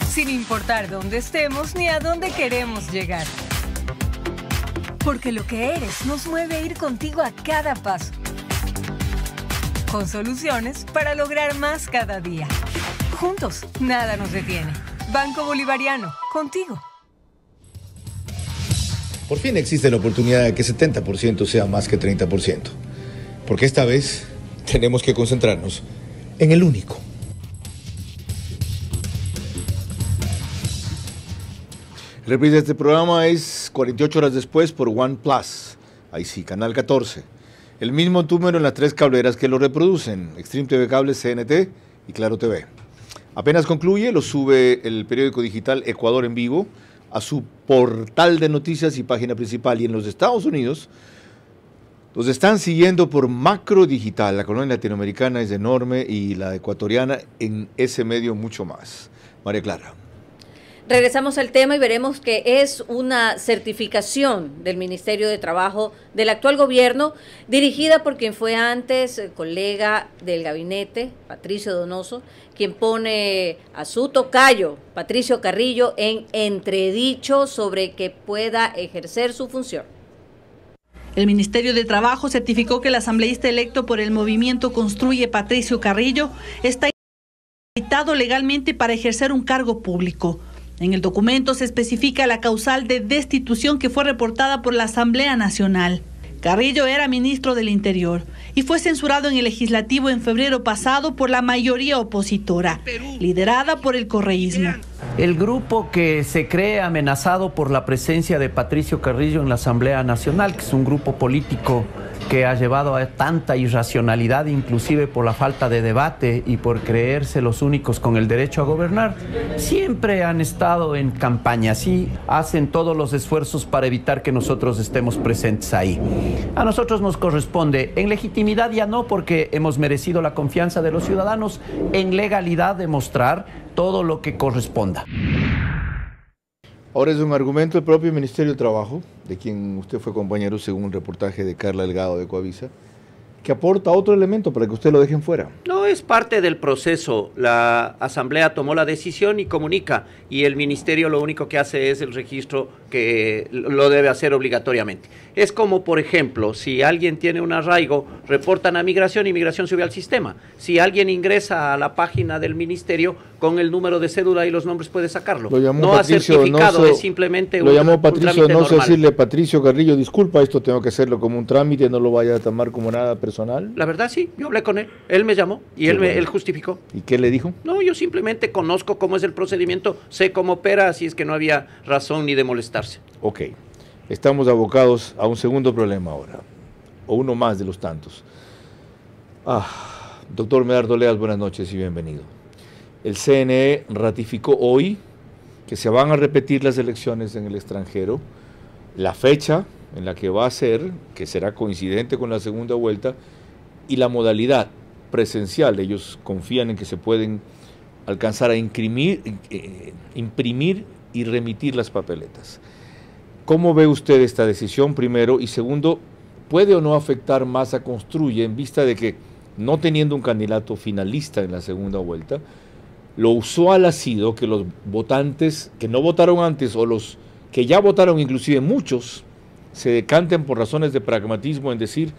sin importar dónde estemos ni a dónde queremos llegar. Porque lo que eres nos mueve a ir contigo a cada paso, con soluciones para lograr más cada día. Juntos, nada nos detiene. Banco Bolivariano, contigo. Por fin existe la oportunidad de que 70% sea más que 30%. Porque esta vez tenemos que concentrarnos en el único. El reprise de este programa es 48 horas después por OnePlus. Ahí sí, Canal 14. El mismo número en las 3 cableras que lo reproducen. Extreme TV Cable, CNT y Claro TV. Apenas concluye, lo sube el periódico digital Ecuador en Vivo a su portal de noticias y página principal. Y en los Estados Unidos los están siguiendo por Macro Digital. La colonia latinoamericana es enorme y la ecuatoriana en ese medio mucho más. María Clara. Regresamos al tema y veremos que es una certificación del Ministerio de Trabajo del actual gobierno, dirigida por quien fue antes colega del gabinete, Patricio Donoso, quien pone a su tocayo, Patricio Carrillo, en entredicho sobre que pueda ejercer su función. El Ministerio de Trabajo certificó que el asambleísta electo por el movimiento Construye, Patricio Carrillo, está habilitado legalmente para ejercer un cargo público. En el documento se especifica la causal de destitución que fue reportada por la Asamblea Nacional. Carrillo era ministro del Interior y fue censurado en el Legislativo en febrero pasado por la mayoría opositora, liderada por el correísmo. El grupo que se cree amenazado por la presencia de Patricio Carrillo en la Asamblea Nacional, que es un grupo político que ha llevado a tanta irracionalidad, inclusive por la falta de debate y por creerse los únicos con el derecho a gobernar, siempre han estado en campaña, sí, hacen todos los esfuerzos para evitar que nosotros estemos presentes ahí. A nosotros nos corresponde, en legitimidad ya no, porque hemos merecido la confianza de los ciudadanos, en legalidad demostrar todo lo que corresponda. Ahora es un argumento del propio Ministerio de Trabajo, de quien usted fue compañero según un reportaje de Carla Delgado de Coavisa, que aporta otro elemento para que usted lo dejen fuera. No, No, es parte del proceso. La Asamblea tomó la decisión y comunica, y el Ministerio lo único que hace es el registro, que lo debe hacer obligatoriamente. Es como, por ejemplo, si alguien tiene un arraigo, reportan a Migración y Migración sube al sistema. Si alguien ingresa a la página del Ministerio, con el número de cédula y los nombres puede sacarlo. Lo llamó no Patricio, ha certificado, no es simplemente lo llamó Patricio, no sé normal. decirle Patricio Carrillo, disculpa, esto tengo que hacerlo como un trámite, no lo vaya a tomar como nada personal. La verdad sí, yo hablé con él me llamó y él justificó. ¿Y qué le dijo? No, yo simplemente conozco cómo es el procedimiento, sé cómo opera, así es que no había razón ni de molestarse. Ok, estamos abocados a un segundo problema ahora, o uno más de los tantos. Doctor Medardo Leas, buenas noches y bienvenido. El CNE ratificó hoy que se van a repetir las elecciones en el extranjero, la fecha en la que va a ser, que será coincidente con la segunda vuelta, y la modalidad presencial. Ellos confían en que se pueden alcanzar a imprimir y remitir las papeletas. ¿Cómo ve usted esta decisión, primero? Y segundo, ¿puede o no afectar más a Construye en vista de que, no teniendo un candidato finalista en la segunda vuelta, lo usual ha sido que los votantes que no votaron antes, o los que ya votaron, inclusive muchos, se decanten por razones de pragmatismo en decir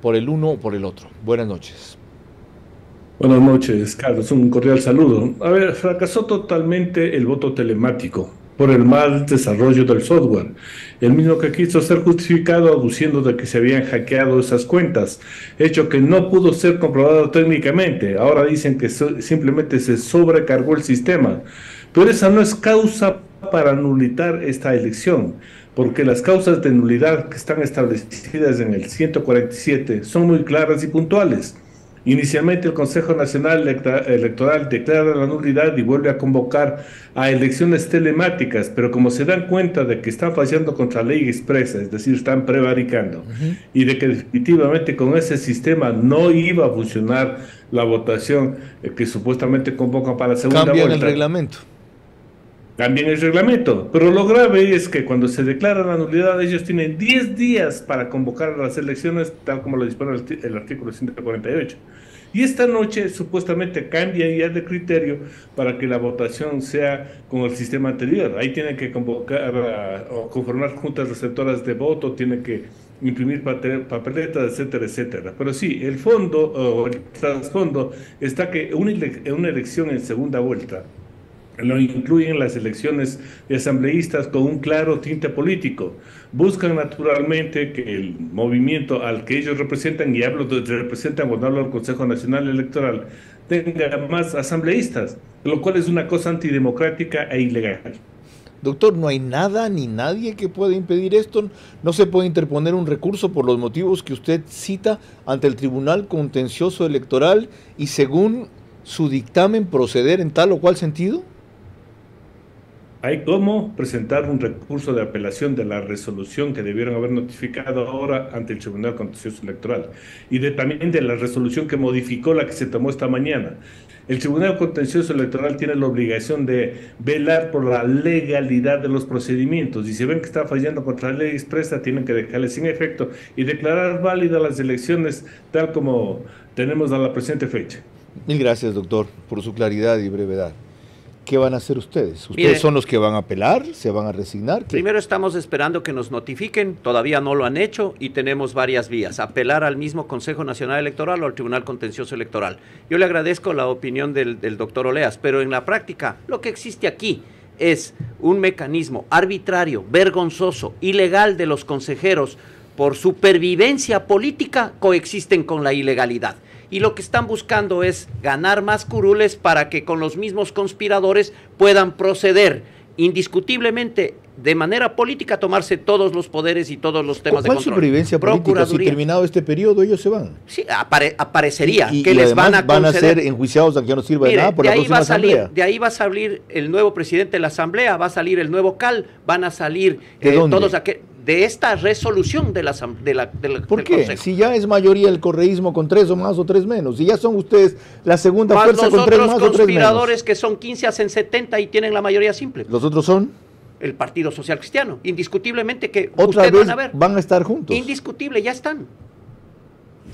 por el uno o por el otro? Buenas noches. Buenas noches, Carlos. Un cordial saludo. A ver, fracasó totalmente el voto telemático por el mal desarrollo del software, el mismo que quiso ser justificado aduciendo de que se habían hackeado esas cuentas, hecho que no pudo ser comprobado técnicamente. Ahora dicen que simplemente se sobrecargó el sistema, pero esa no es causa para nulitar esta elección, porque las causas de nulidad que están establecidas en el 147 son muy claras y puntuales. Inicialmente el Consejo Nacional Electoral declara la nulidad y vuelve a convocar a elecciones telemáticas, pero como se dan cuenta de que están fallando contra ley expresa, es decir, están prevaricando, y de que definitivamente con ese sistema no iba a funcionar la votación que supuestamente convocan para la segunda vuelta. Cambian el reglamento. Cambian el reglamento, pero lo grave es que cuando se declara la nulidad, ellos tienen 10 días para convocar las elecciones, tal como lo dispone el artículo 148. Y esta noche supuestamente cambia ya de criterio para que la votación sea con el sistema anterior. Ahí tienen que convocar o conformar juntas receptoras de voto, tienen que imprimir papeletas, etcétera, etcétera. Pero sí, el fondo o el trasfondo está que una elección en segunda vuelta lo incluyen las elecciones de asambleístas con un claro tinte político. Buscan naturalmente que el movimiento al que ellos representan, y hablo de representan cuando hablo del Consejo Nacional Electoral, tenga más asambleístas, lo cual es una cosa antidemocrática e ilegal. Doctor, ¿no hay nada ni nadie que pueda impedir esto? ¿No se puede interponer un recurso por los motivos que usted cita ante el Tribunal Contencioso Electoral y según su dictamen proceder en tal o cual sentido? Hay cómo presentar un recurso de apelación de la resolución que debieron haber notificado ahora ante el Tribunal Contencioso Electoral y también de la resolución que modificó la que se tomó esta mañana. El Tribunal Contencioso Electoral tiene la obligación de velar por la legalidad de los procedimientos, y si ven que está fallando contra la ley expresa, tienen que dejarle sin efecto y declarar válidas las elecciones tal como tenemos a la presente fecha. Mil gracias, doctor, por su claridad y brevedad. ¿Qué van a hacer ustedes? ¿Ustedes Mire, son los que van a apelar? ¿Se van a resignar? Primero estamos esperando que nos notifiquen, todavía no lo han hecho y tenemos varias vías. Apelar al mismo Consejo Nacional Electoral o al Tribunal Contencioso Electoral. Yo le agradezco la opinión del doctor Oleas, pero en la práctica lo que existe aquí es un mecanismo arbitrario, vergonzoso, ilegal de los consejeros. Por supervivencia política coexisten con la ilegalidad. Y lo que están buscando es ganar más curules para que con los mismos conspiradores puedan proceder indiscutiblemente de manera política, tomarse todos los poderes y todos los temas de control. ¿Cuál supervivencia política? Si terminado este periodo ellos se van. Sí, aparecería y que les van a conceder. Van a ser enjuiciados a que no sirva de nada por la próxima asamblea. De ahí va a salir el nuevo presidente de la asamblea, va a salir el nuevo CAL, van a salir todos aquellos de esta resolución de ¿Por qué? Consejo. Si ya es mayoría el correísmo con 3 o más o 3 menos, si ya son ustedes la segunda más fuerza con 3 más o 3 menos. Los conspiradores que son 15 hacen 70 y tienen la mayoría simple. ¿Los otros son? El Partido Social Cristiano. Indiscutiblemente que otra ustedes vez van a ver. Van a estar juntos. Indiscutible, ya están.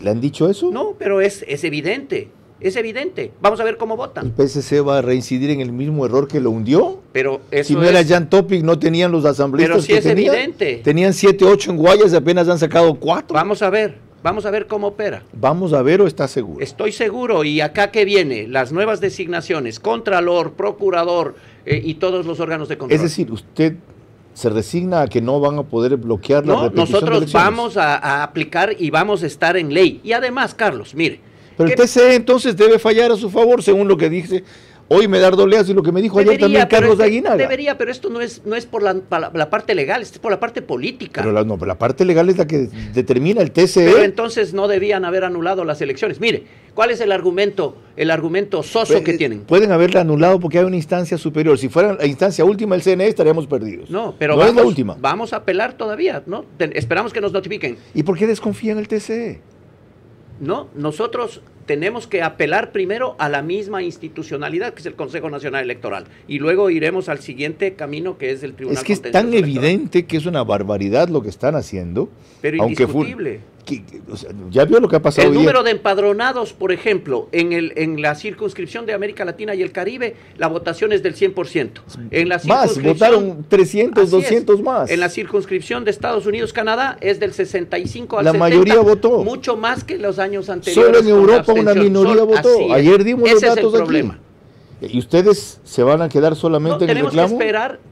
¿Le han dicho eso? No, pero es evidente. Es evidente. Vamos a ver cómo votan. ¿El PSC va a reincidir en el mismo error que lo hundió? Pero eso si no era Jan Topic, no tenían los asambleístas. Pero sí es evidente. Tenían 7, 8 en Guayas y apenas han sacado 4. Vamos a ver cómo opera. ¿Vamos a ver o está seguro? Estoy seguro. ¿Y acá qué viene? Las nuevas designaciones, contralor, procurador y todos los órganos de control. Es decir, usted se resigna a que no van a poder bloquear la repetición nosotros de elecciones. vamos a aplicar y vamos a estar en ley. Y además, Carlos, mire. Pero el TCE entonces debe fallar a su favor, según lo que dice hoy Medardo Oleas y lo que me dijo ayer también Carlos Aguinaga. Debería, pero esto no es por la parte legal, es por la parte política. Pero la parte legal es la que determina el TCE. Pero entonces no debían haber anulado las elecciones. Mire, ¿cuál es el argumento soso que tienen? Pueden haberla anulado porque hay una instancia superior. Si fuera la instancia última, el CNE, estaríamos perdidos. No, pero no es la última. Vamos a apelar todavía, ¿no? Esperamos que nos notifiquen. ¿Y por qué desconfían el TCE? No, nosotros tenemos que apelar primero a la misma institucionalidad que es el Consejo Nacional Electoral y luego iremos al siguiente camino que es el Tribunal Contencioso. Es que es tan evidente que es una barbaridad lo que están haciendo. Pero indiscutible. O sea, ya vio lo que ha pasado. El número de empadronados, por ejemplo, en la circunscripción de América Latina y el Caribe, la votación es del 100%. En la más, votaron 300, 200 más. En la circunscripción de Estados Unidos-Canadá es del 65 al 70%. La mayoría votó. Mucho más que los años anteriores. Solo en Europa una minoría votó. Ayer dimos los datos aquí. ¿Y ustedes se van a quedar solamente en el reclamo?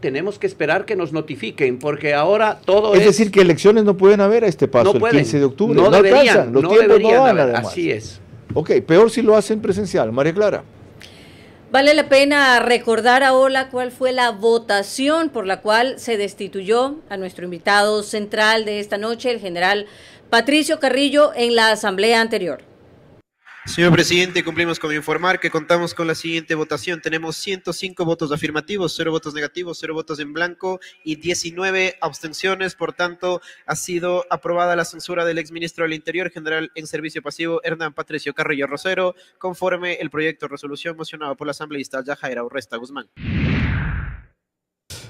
Tenemos que esperar que nos notifiquen, porque ahora todo es decir, que elecciones no pueden haber a este paso, el 15 de octubre. No deberían, alcanzan, los tiempos no dan, además. Así es. Ok, peor si lo hacen presencial. María Clara. Vale la pena recordar ahora cuál fue la votación por la cual se destituyó a nuestro invitado central de esta noche, el general Patricio Carrillo, en la asamblea anterior. Señor presidente, cumplimos con informar que contamos con la siguiente votación. Tenemos 105 votos afirmativos, 0 votos negativos, 0 votos en blanco y 19 abstenciones. Por tanto, ha sido aprobada la censura del exministro del Interior, general en servicio pasivo, Hernán Patricio Carrillo Rosero, conforme el proyecto de resolución mocionado por la asambleísta Yajaira Urresta Guzmán.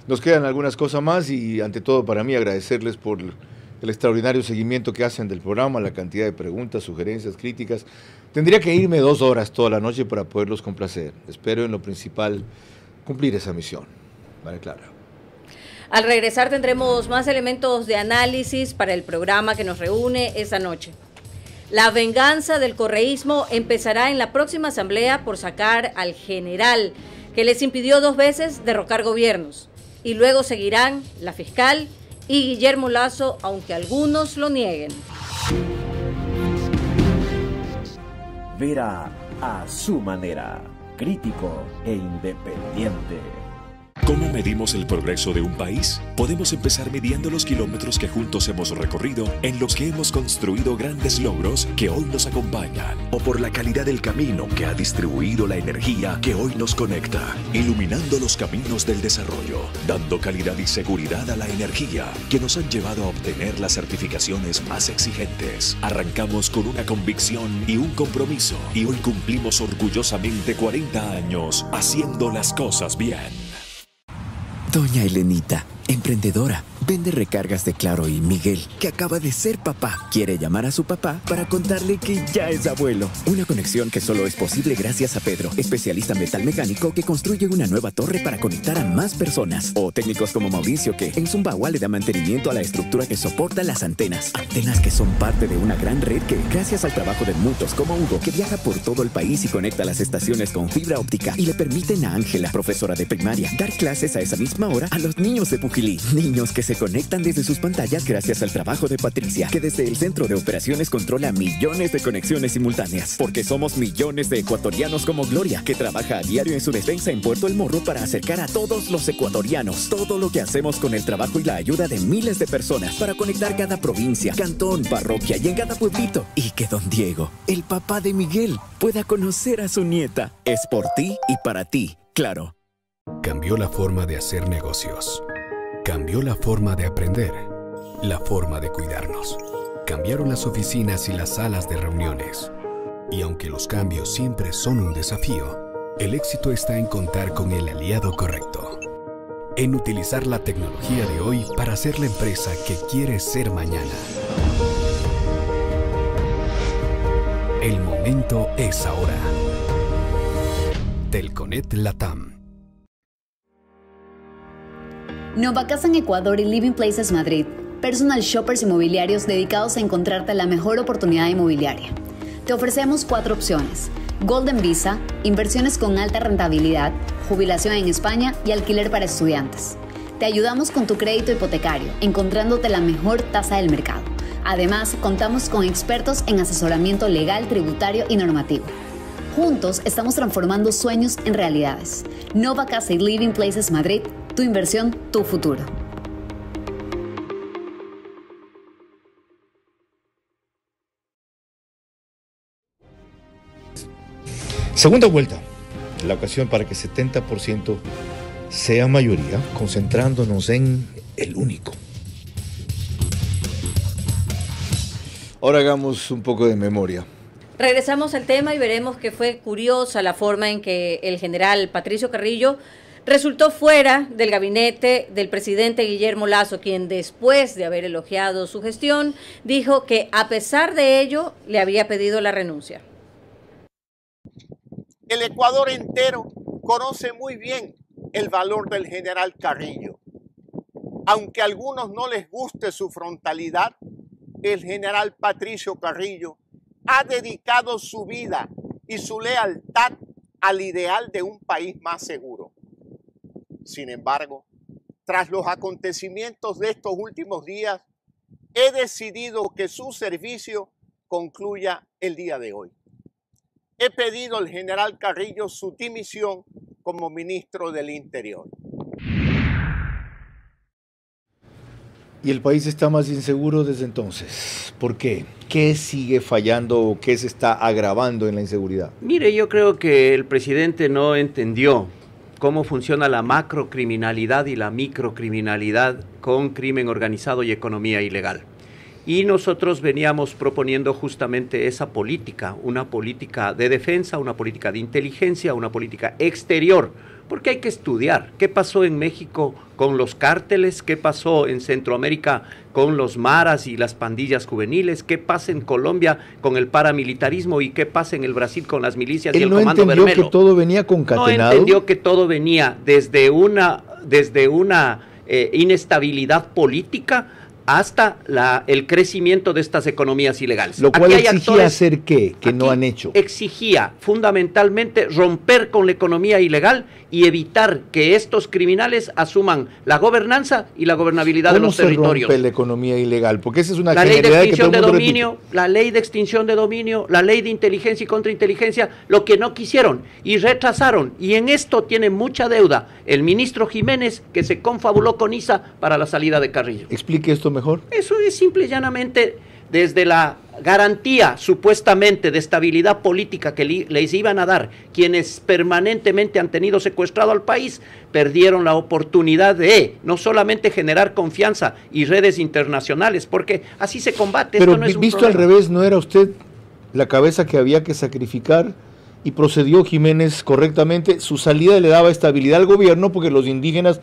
Nos quedan algunas cosas más y ante todo para mí agradecerles por el extraordinario seguimiento que hacen del programa, la cantidad de preguntas, sugerencias, críticas. Tendría que irme 2 horas toda la noche para poderlos complacer. Espero en lo principal cumplir esa misión. Vale, Clara. Al regresar tendremos más elementos de análisis para el programa que nos reúne esta noche. La venganza del correísmo empezará en la próxima asamblea por sacar al general que les impidió 2 veces derrocar gobiernos. Y luego seguirán la fiscal y Guillermo Lasso, aunque algunos lo nieguen. Vera a su manera, crítico e independiente. ¿Cómo medimos el progreso de un país? Podemos empezar midiendo los kilómetros que juntos hemos recorrido, en los que hemos construido grandes logros que hoy nos acompañan, o por la calidad del camino que ha distribuido la energía que hoy nos conecta, iluminando los caminos del desarrollo, dando calidad y seguridad a la energía que nos han llevado a obtener las certificaciones más exigentes. Arrancamos con una convicción y un compromiso, y hoy cumplimos orgullosamente 40 años haciendo las cosas bien. Doña Elenita, emprendedora, vende recargas de Claro y Miguel, que acaba de ser papá, quiere llamar a su papá para contarle que ya es abuelo. Una conexión que solo es posible gracias a Pedro, especialista en metal mecánico que construye una nueva torre para conectar a más personas. O técnicos como Mauricio que en Zumbagua le da mantenimiento a la estructura que soporta las antenas. Antenas que son parte de una gran red que, gracias al trabajo de muchos como Hugo, que viaja por todo el país y conecta las estaciones con fibra óptica, y le permiten a Ángela, profesora de primaria, dar clases a esa misma hora a los niños de Pujilí. Niños que se conectan desde sus pantallas gracias al trabajo de Patricia, que desde el centro de operaciones controla millones de conexiones simultáneas. Porque somos millones de ecuatorianos como Gloria, que trabaja a diario en su despensa en Puerto El Morro para acercar a todos los ecuatorianos. Todo lo que hacemos con el trabajo y la ayuda de miles de personas para conectar cada provincia, cantón, parroquia y en cada pueblito. Y que don Diego, el papá de Miguel, pueda conocer a su nieta. Es por ti y para ti, Claro. Cambió la forma de hacer negocios. Cambió la forma de aprender, la forma de cuidarnos. Cambiaron las oficinas y las salas de reuniones. Y aunque los cambios siempre son un desafío, el éxito está en contar con el aliado correcto. En utilizar la tecnología de hoy para ser la empresa que quiere ser mañana. El momento es ahora. Telconet Latam. Novacasa en Ecuador y Living Places Madrid. Personal shoppers inmobiliarios dedicados a encontrarte la mejor oportunidad inmobiliaria. Te ofrecemos 4 opciones: Golden Visa, inversiones con alta rentabilidad, jubilación en España y alquiler para estudiantes. Te ayudamos con tu crédito hipotecario, encontrándote la mejor tasa del mercado. Además, contamos con expertos en asesoramiento legal, tributario y normativo. Juntos estamos transformando sueños en realidades. Novacasa y Living Places Madrid, tu inversión, tu futuro. Segunda vuelta, la ocasión para que 70% sea mayoría, concentrándonos en el único. Ahora hagamos un poco de memoria. Regresamos al tema y veremos que fue curiosa la forma en que el general Patricio Carrillo resultó fuera del gabinete del presidente Guillermo Lasso, quien después de haber elogiado su gestión, dijo que a pesar de ello le había pedido la renuncia. El Ecuador entero conoce muy bien el valor del general Carrillo. Aunque a algunos no les guste su frontalidad, el general Patricio Carrillo ha dedicado su vida y su lealtad al ideal de un país más seguro. Sin embargo, tras los acontecimientos de estos últimos días, he decidido que su servicio concluya el día de hoy. He pedido al general Carrillo su dimisión como ministro del Interior. Y el país está más inseguro desde entonces. ¿Por qué? ¿Qué sigue fallando o qué se está agravando en la inseguridad? Mire, yo creo que el presidente no entendió cómo funciona la macrocriminalidad y la microcriminalidad con crimen organizado y economía ilegal. Y nosotros veníamos proponiendo justamente esa política, una política de defensa, una política de inteligencia, una política exterior, porque hay que estudiar qué pasó en México con los cárteles, qué pasó en Centroamérica con los maras y las pandillas juveniles, qué pasa en Colombia con el paramilitarismo y qué pasa en el Brasil con las milicias y el Comando Vermelo. ¿Él no entendió que todo venía concatenado? No entendió que todo venía desde una inestabilidad política hasta el crecimiento de estas economías ilegales. Lo cual exigía hacer ¿qué? Que no han hecho. Exigía fundamentalmente romper con la economía ilegal y evitar que estos criminales asuman la gobernanza y la gobernabilidad de los territorios. ¿Cómo se rompe la economía ilegal? Porque esa es una la ley de extinción de dominio, repite. La ley de extinción de dominio, la ley de inteligencia y contrainteligencia, lo que no quisieron y retrasaron. Y en esto tiene mucha deuda el ministro Jiménez, que se confabuló con ISA para la salida de Carrillo. Explique esto mejor. Eso es simple y llanamente desde la garantía supuestamente de estabilidad política que les iban a dar quienes permanentemente han tenido secuestrado al país, perdieron la oportunidad de no solamente generar confianza y redes internacionales, porque así se combate. Pero esto no es visto al revés, ¿no era usted la cabeza que había que sacrificar? Y procedió Jiménez correctamente. Su salida le daba estabilidad al gobierno porque los indígenas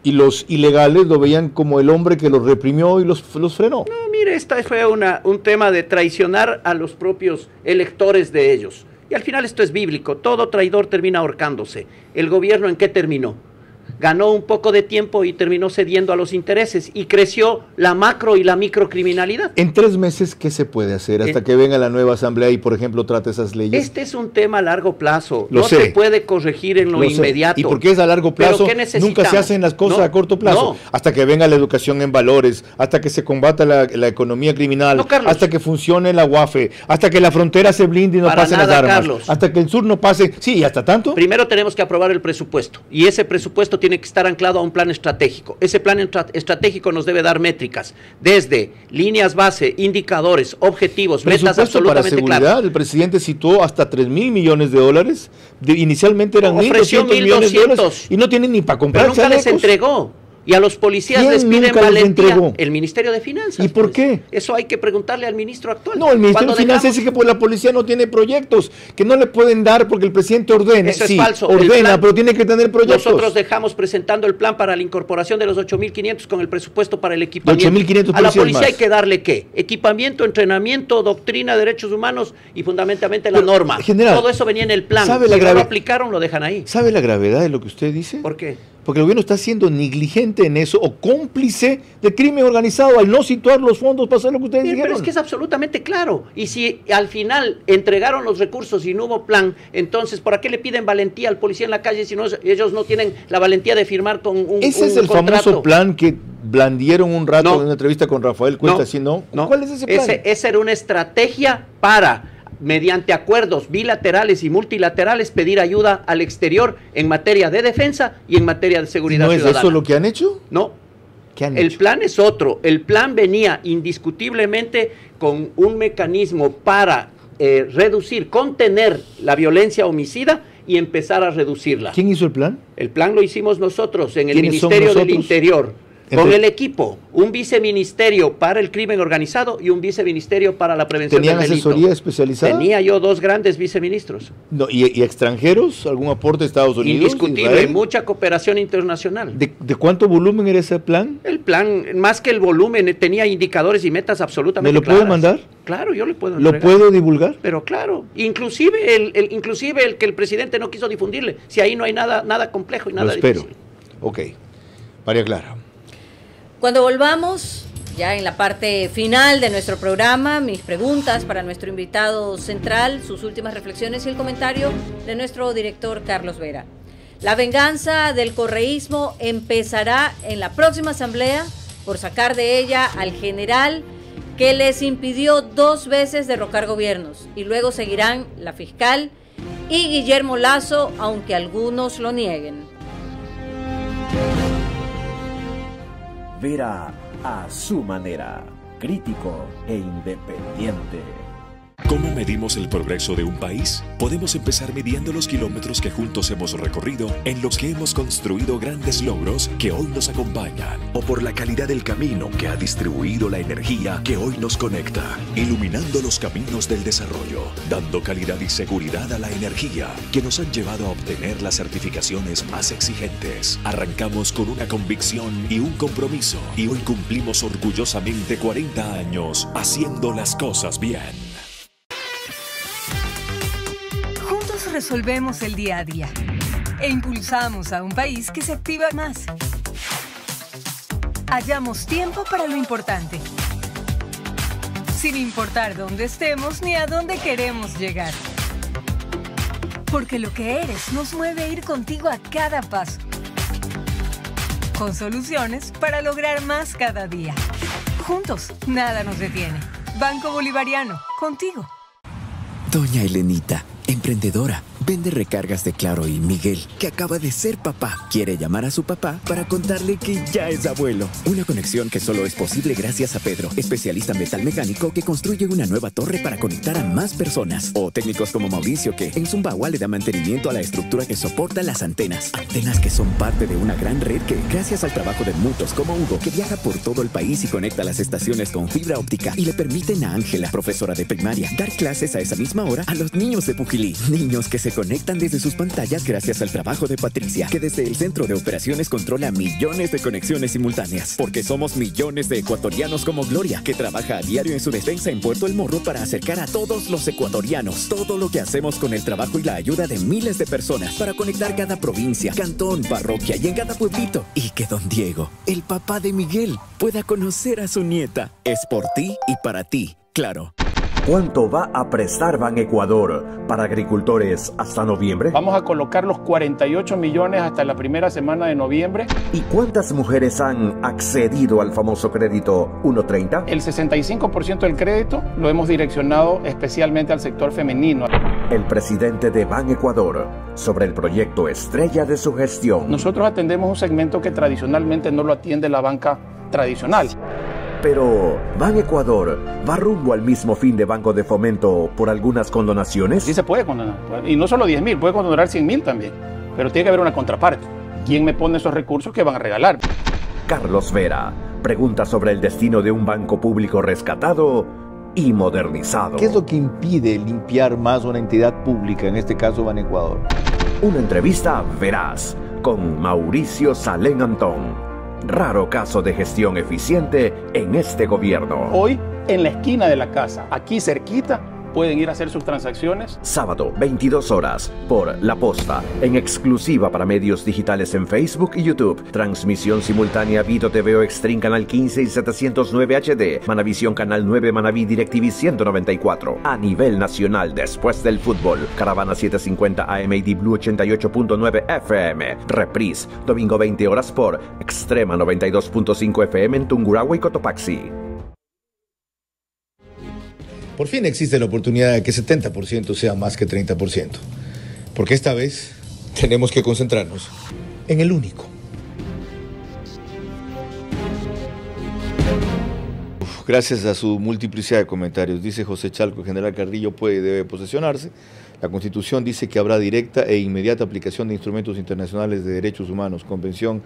y los ilegales lo veían como el hombre que los reprimió y los frenó. No, mire, esta fue un tema de traicionar a los propios electores de ellos. Y al final esto es bíblico, todo traidor termina ahorcándose. ¿El gobierno en qué terminó? Ganó un poco de tiempo y terminó cediendo a los intereses y creció la macro y la microcriminalidad. En 3 meses, ¿qué se puede hacer hasta que venga la nueva asamblea y, por ejemplo, trate esas leyes? Este es un tema a largo plazo. No se puede corregir en lo inmediato. ¿Y por qué es a largo plazo? Nunca se hacen las cosas a corto plazo. Hasta que venga la educación en valores, hasta que se combata la economía criminal, hasta que funcione la UAFE, hasta que la frontera se blinde y no pasen las armas, Carlos. Hasta que el sur no pase. Sí, ¿hasta tanto? Primero tenemos que aprobar el presupuesto y ese presupuesto tiene que estar anclado a un plan estratégico. Ese plan estratégico nos debe dar métricas, desde líneas base, indicadores, objetivos, metas absolutamente claras. El presidente situó hasta 3.000 millones de dólares. Inicialmente eran 1.200 millones de dólares y no tienen ni para comprar. Pero nunca les entregó. Y a los policías les piden valentía. El Ministerio de Finanzas. ¿Y por qué? Eso hay que preguntarle al ministro actual. No, el Ministerio de Finanzas dice que pues, la policía no tiene proyectos, que no le pueden dar porque el presidente ordena. Eso sí, es falso. Ordena, pero tiene que tener proyectos. Nosotros dejamos presentando el plan para la incorporación de los 8.500 con el presupuesto para el equipamiento. 8.500 a la policía más. Hay que darle ¿qué? Equipamiento, entrenamiento, doctrina, derechos humanos y fundamentalmente la norma. General, todo eso venía en el plan. ¿sabe si no lo aplicaron, lo dejan ahí. ¿Sabe la gravedad de lo que usted dice? ¿Por qué? Porque el gobierno está siendo negligente en eso o cómplice de crimen organizado al no situar los fondos para hacer lo que ustedes dijeron. Pero es que es absolutamente claro. Y si al final entregaron los recursos y no hubo plan, entonces ¿para qué le piden valentía al policía en la calle si no, ellos no tienen la valentía de firmar con un contrato? Ese es el famoso plan que blandieron un rato en una entrevista con Rafael Cuesta. ¿No? ¿Cuál es ese plan? Esa era una estrategia para, mediante acuerdos bilaterales y multilaterales, pedir ayuda al exterior en materia de defensa y en materia de seguridad ciudadana. ¿No es eso lo que han hecho? No. ¿Qué han hecho? El plan es otro. El plan venía indiscutiblemente con un mecanismo para reducir, contener la violencia homicida y empezar a reducirla. ¿Quién hizo el plan? El plan lo hicimos nosotros en el Ministerio del Interior. Con el equipo, un viceministerio para el crimen organizado y un viceministerio para la prevención del delito. ¿Tenían asesoría especializada? Tenía yo 2 grandes viceministros. No, ¿y extranjeros? ¿Algún aporte de Estados Unidos? Indiscutible, mucha cooperación internacional. ¿De cuánto volumen era ese plan? El plan, más que el volumen, tenía indicadores y metas absolutamente claras. ¿Me lo puede mandar? Claro, yo le puedo entregar. ¿Lo puedo divulgar? Pero claro, inclusive el que el presidente no quiso difundirle, si ahí no hay nada complejo y nada difícil. Ok, María Clara. Cuando volvamos, ya en la parte final de nuestro programa, mis preguntas para nuestro invitado central, sus últimas reflexiones y el comentario de nuestro director Carlos Vera. La venganza del correísmo empezará en la próxima asamblea por sacar de ella al general que les impidió 2 veces derrocar gobiernos, y luego seguirán la fiscal y Guillermo Lasso, aunque algunos lo nieguen. Vera a su manera, crítico e independiente. ¿Cómo medimos el progreso de un país? Podemos empezar midiendo los kilómetros que juntos hemos recorrido, en los que hemos construido grandes logros que hoy nos acompañan, o por la calidad del camino que ha distribuido la energía que hoy nos conecta, iluminando los caminos del desarrollo, dando calidad y seguridad a la energía que nos han llevado a obtener las certificaciones más exigentes. Arrancamos con una convicción y un compromiso, y hoy cumplimos orgullosamente 40 años haciendo las cosas bien. Resolvemos el día a día e impulsamos a un país que se activa más. Hallamos tiempo para lo importante, sin importar dónde estemos ni a dónde queremos llegar. Porque lo que eres nos mueve a ir contigo a cada paso, con soluciones para lograr más cada día. Juntos, nada nos detiene. Banco Bolivariano, contigo. Doña Elenita, emprendedora, vende recargas de Claro y Miguel, que acaba de ser papá, quiere llamar a su papá para contarle que ya es abuelo. Una conexión que solo es posible gracias a Pedro, especialista en metal mecánico que construye una nueva torre para conectar a más personas. O técnicos como Mauricio que en Zumbagua le da mantenimiento a la estructura que soporta las antenas. Antenas que son parte de una gran red que, gracias al trabajo de muchos como Hugo, que viaja por todo el país y conecta las estaciones con fibra óptica, y le permiten a Ángela, profesora de primaria, dar clases a esa misma hora a los niños de Pujilí. Niños que se conectan desde sus pantallas gracias al trabajo de Patricia, que desde el centro de operaciones controla millones de conexiones simultáneas. Porque somos millones de ecuatorianos como Gloria, que trabaja a diario en su defensa en Puerto El Morro para acercar a todos los ecuatorianos. Todo lo que hacemos con el trabajo y la ayuda de miles de personas para conectar cada provincia, cantón, parroquia y en cada pueblito. Y que don Diego, el papá de Miguel, pueda conocer a su nieta. Es por ti y para ti, Claro. ¿Cuánto va a prestar Banecuador para agricultores hasta noviembre? Vamos a colocar los 48 millones hasta la primera semana de noviembre. ¿Y cuántas mujeres han accedido al famoso crédito 1.30? El 65% del crédito lo hemos direccionado especialmente al sector femenino. El presidente de Banecuador sobre el proyecto estrella de su gestión. Nosotros atendemos un segmento que tradicionalmente no lo atiende la banca tradicional. Pero, ¿Banecuador va rumbo al mismo fin de Banco de Fomento por algunas condonaciones? Sí se puede condonar, y no solo 10.000, puede condonar 100.000 también, pero tiene que haber una contraparte. ¿Quién me pone esos recursos que van a regalar? Carlos Vera pregunta sobre el destino de un banco público rescatado y modernizado. ¿Qué es lo que impide limpiar más una entidad pública, en este caso Banecuador? Una entrevista veraz con Mauricio Salén Antón. Raro caso de gestión eficiente en este gobierno. Hoy, en la esquina de la casa, aquí cerquita, pueden ir a hacer sus transacciones. Sábado, 22 horas, por La Posta, en exclusiva para medios digitales en Facebook y YouTube. Transmisión simultánea Vito TV Extreme Canal 15 y 709 HD, Manavisión Canal 9, Manaví DirecTV 194. A nivel nacional, después del fútbol, Caravana 750 AM y Blue 88.9 FM. Reprise, domingo 20 horas por Extrema 92.5 FM en Tungurahua y Cotopaxi. Por fin existe la oportunidad de que 70% sea más que 30%. Porque esta vez tenemos que concentrarnos en el único. Gracias a su multiplicidad de comentarios, dice José Chalco, el general Carrillo debe posesionarse. La Constitución dice que habrá directa e inmediata aplicación de instrumentos internacionales de derechos humanos. Convención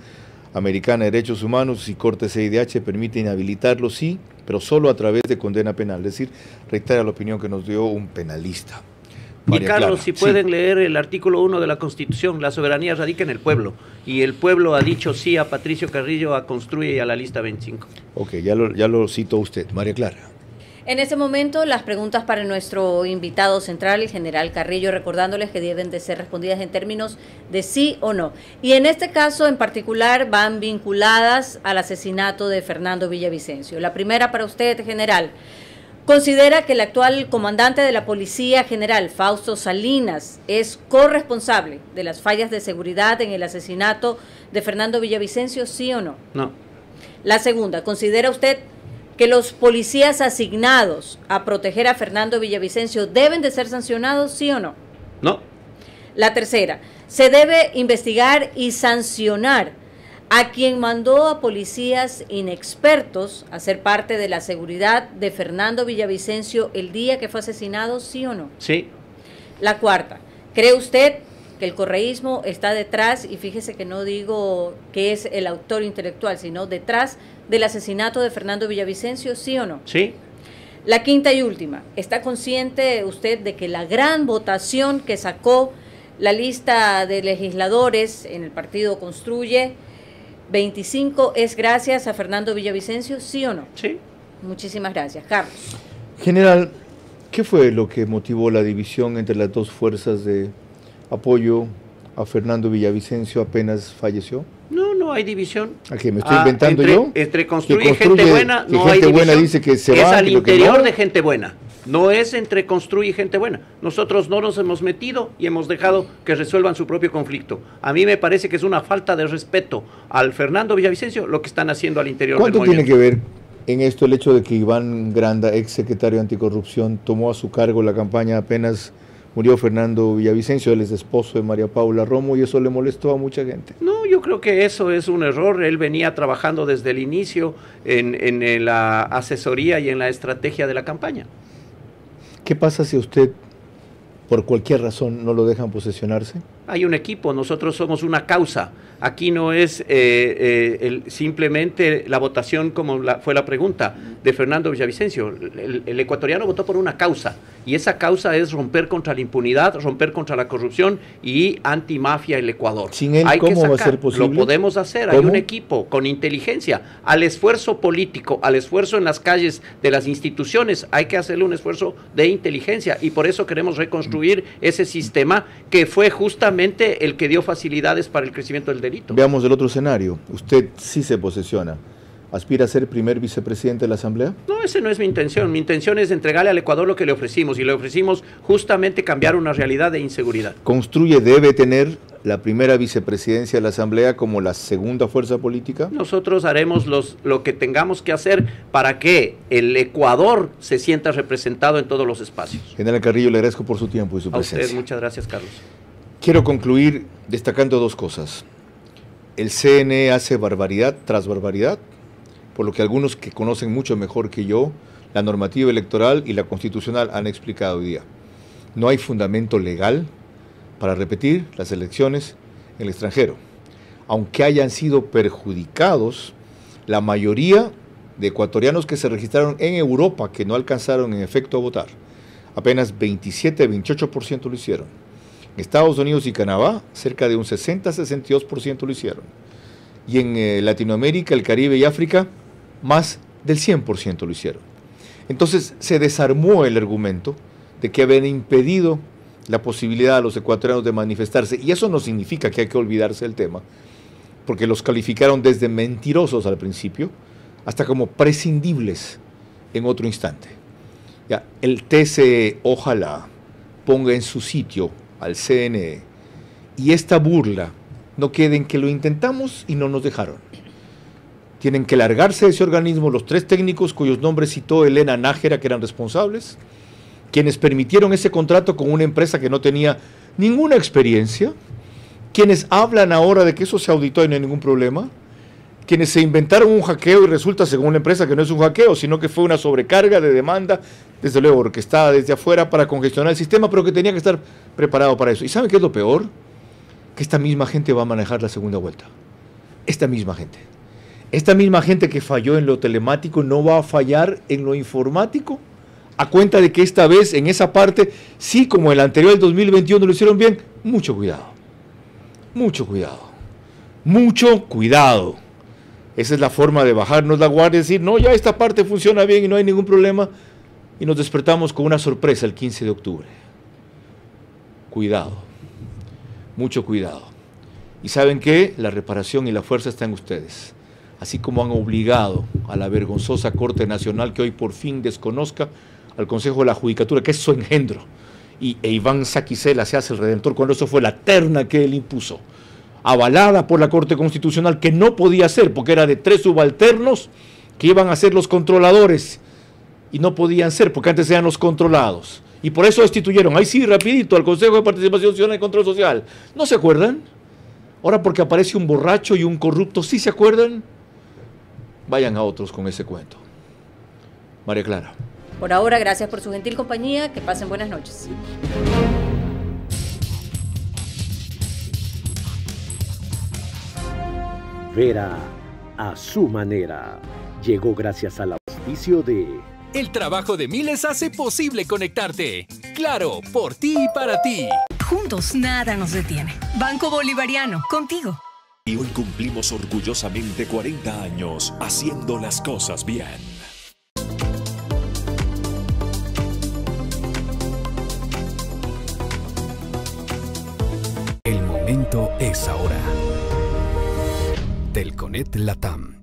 Americana de Derechos Humanos y Corte CIDH permite inhabilitarlo, sí, pero solo a través de condena penal. Es decir, reitera la opinión que nos dio un penalista. Y Carlos, si pueden leer el artículo 1 de la Constitución, la soberanía radica en el pueblo. Y el pueblo ha dicho sí a Patricio Carrillo, a Construye y a la lista 25. Ok, ya lo citó usted. María Clara. En ese momento, las preguntas para nuestro invitado central, el general Carrillo, recordándoles que deben de ser respondidas en términos de sí o no. Y en este caso en particular van vinculadas al asesinato de Fernando Villavicencio. La primera para usted, general. ¿Considera que el actual comandante de la Policía General, Fausto Salinas, es corresponsable de las fallas de seguridad en el asesinato de Fernando Villavicencio, sí o no? No. La segunda, ¿considera usted que los policías asignados a proteger a Fernando Villavicencio deben de ser sancionados, sí o no? No. La tercera, ¿se debe investigar y sancionar a quien mandó a policías inexpertos a ser parte de la seguridad de Fernando Villavicencio el día que fue asesinado, sí o no? Sí. La cuarta, ¿cree usted que el correísmo está detrás, y fíjese que no digo que es el autor intelectual, sino detrás del asesinato de Fernando Villavicencio, sí o no? Sí. La quinta y última, ¿está consciente usted de que la gran votación que sacó la lista de legisladores en el partido Construye 25 es gracias a Fernando Villavicencio, sí o no? Sí. Muchísimas gracias. Carlos. General, ¿qué fue lo que motivó la división entre las dos fuerzas de apoyo a Fernando Villavicencio apenas falleció? No hay división. ¿A qué me estoy inventando yo? Entre Construye y gente buena no hay división. Gente buena dice que se es va, al interior de gente buena. No es entre Construye y gente buena. Nosotros no nos hemos metido y hemos dejado que resuelvan su propio conflicto. A mí me parece que es una falta de respeto al Fernando Villavicencio lo que están haciendo al interior del movimiento. ¿Cuánto tiene que ver en esto el hecho de que Iván Granda, ex secretario de Anticorrupción, tomó a su cargo la campaña apenas murió Fernando Villavicencio? Él es esposo de María Paula Romo y eso le molestó a mucha gente. No, yo creo que eso es un error. Él venía trabajando desde el inicio en la asesoría y en la estrategia de la campaña. ¿Qué pasa si a usted, por cualquier razón, no lo dejan posesionarse? Hay un equipo, nosotros somos una causa. Aquí no es simplemente la votación como fue la pregunta de Fernando Villavicencio. El ecuatoriano votó por una causa y esa causa es romper contra la impunidad, romper contra la corrupción y antimafia el Ecuador. Sin él, ¿cómo va a ser posible? Lo podemos hacer, ¿Cómo? Hay un equipo con inteligencia. Al esfuerzo político, al esfuerzo en las calles de las instituciones, hay que hacerle un esfuerzo de inteligencia y por eso queremos reconstruir ese sistema que fue justamente el que dio facilidades para el crecimiento del delito. Veamos el otro escenario. Usted sí se posesiona. ¿Aspira a ser primer vicepresidente de la Asamblea? No, esa no es mi intención. Mi intención es entregarle al Ecuador lo que le ofrecimos y le ofrecimos justamente cambiar una realidad de inseguridad. ¿Construye debe tener la primera vicepresidencia de la Asamblea como la segunda fuerza política? Nosotros haremos lo que tengamos que hacer para que el Ecuador se sienta representado en todos los espacios. General Carrillo, le agradezco por su tiempo y su presencia. A usted, muchas gracias, Carlos. Quiero concluir destacando dos cosas. El CNE hace barbaridad tras barbaridad, por lo que algunos que conocen mucho mejor que yo la normativa electoral y la constitucional han explicado hoy día. No hay fundamento legal para repetir las elecciones en el extranjero, aunque hayan sido perjudicados La mayoría de ecuatorianos que se registraron en Europa, que no alcanzaron en efecto a votar, apenas 27-28% lo hicieron. En Estados Unidos y Canadá, cerca de un 60-62% lo hicieron. Y en Latinoamérica, el Caribe y África, más del 100% lo hicieron. Entonces se desarmó el argumento de que habían impedido la posibilidad a los ecuatorianos de manifestarse. Y eso no significa que hay que olvidarse del tema, porque los calificaron desde mentirosos al principio hasta como prescindibles en otro instante. Ya, el TCE ojalá ponga en su sitio al CNE y esta burla no quede en que lo intentamos y no nos dejaron. Tienen que largarse de ese organismo los 3 técnicos cuyos nombres citó Elena Nájera, que eran responsables, quienes permitieron ese contrato con una empresa que no tenía ninguna experiencia, quienes hablan ahora de que eso se auditó y no hay ningún problema, quienes se inventaron un hackeo y resulta, según la empresa, que no es un hackeo, sino que fue una sobrecarga de demanda, desde luego orquestada desde afuera para congestionar el sistema, pero que tenía que estar preparado para eso. ¿Y saben qué es lo peor? Que esta misma gente va a manejar la segunda vuelta. Esta misma gente. Esta misma gente que falló en lo telemático no va a fallar en lo informático, a cuenta de que esta vez en esa parte, sí, como el anterior del 2021 lo hicieron bien. Mucho cuidado. Mucho cuidado. Mucho cuidado. Esa es la forma de bajarnos la guardia y decir, no, ya esta parte funciona bien y no hay ningún problema. Y nos despertamos con una sorpresa el 15 de octubre. Cuidado. Mucho cuidado. Y ¿saben qué? La reparación y la fuerza están en ustedes. Así como han obligado a la vergonzosa Corte Nacional que hoy por fin desconozca al Consejo de la Judicatura, que es su engendro. E Iván Saquicela se hace el redentor cuando eso fue la terna que él impuso, avalada por la Corte Constitucional, que no podía ser, porque era de 3 subalternos que iban a ser los controladores, y no podían ser, porque antes eran los controlados. Y por eso destituyeron, ahí sí, rapidito, al Consejo de Participación Ciudadana y Control Social. ¿No se acuerdan? Ahora porque aparece un borracho y un corrupto, ¿sí se acuerdan? Vayan a otros con ese cuento. María Clara. Por ahora, gracias por su gentil compañía. Que pasen buenas noches. Vera a su manera. Llegó gracias al auspicio de... El trabajo de miles hace posible conectarte. Claro, por ti y para ti. Juntos nada nos detiene. Banco Bolivariano, contigo. Y hoy cumplimos orgullosamente 40 años haciendo las cosas bien. El momento es ahora. Telconet Latam.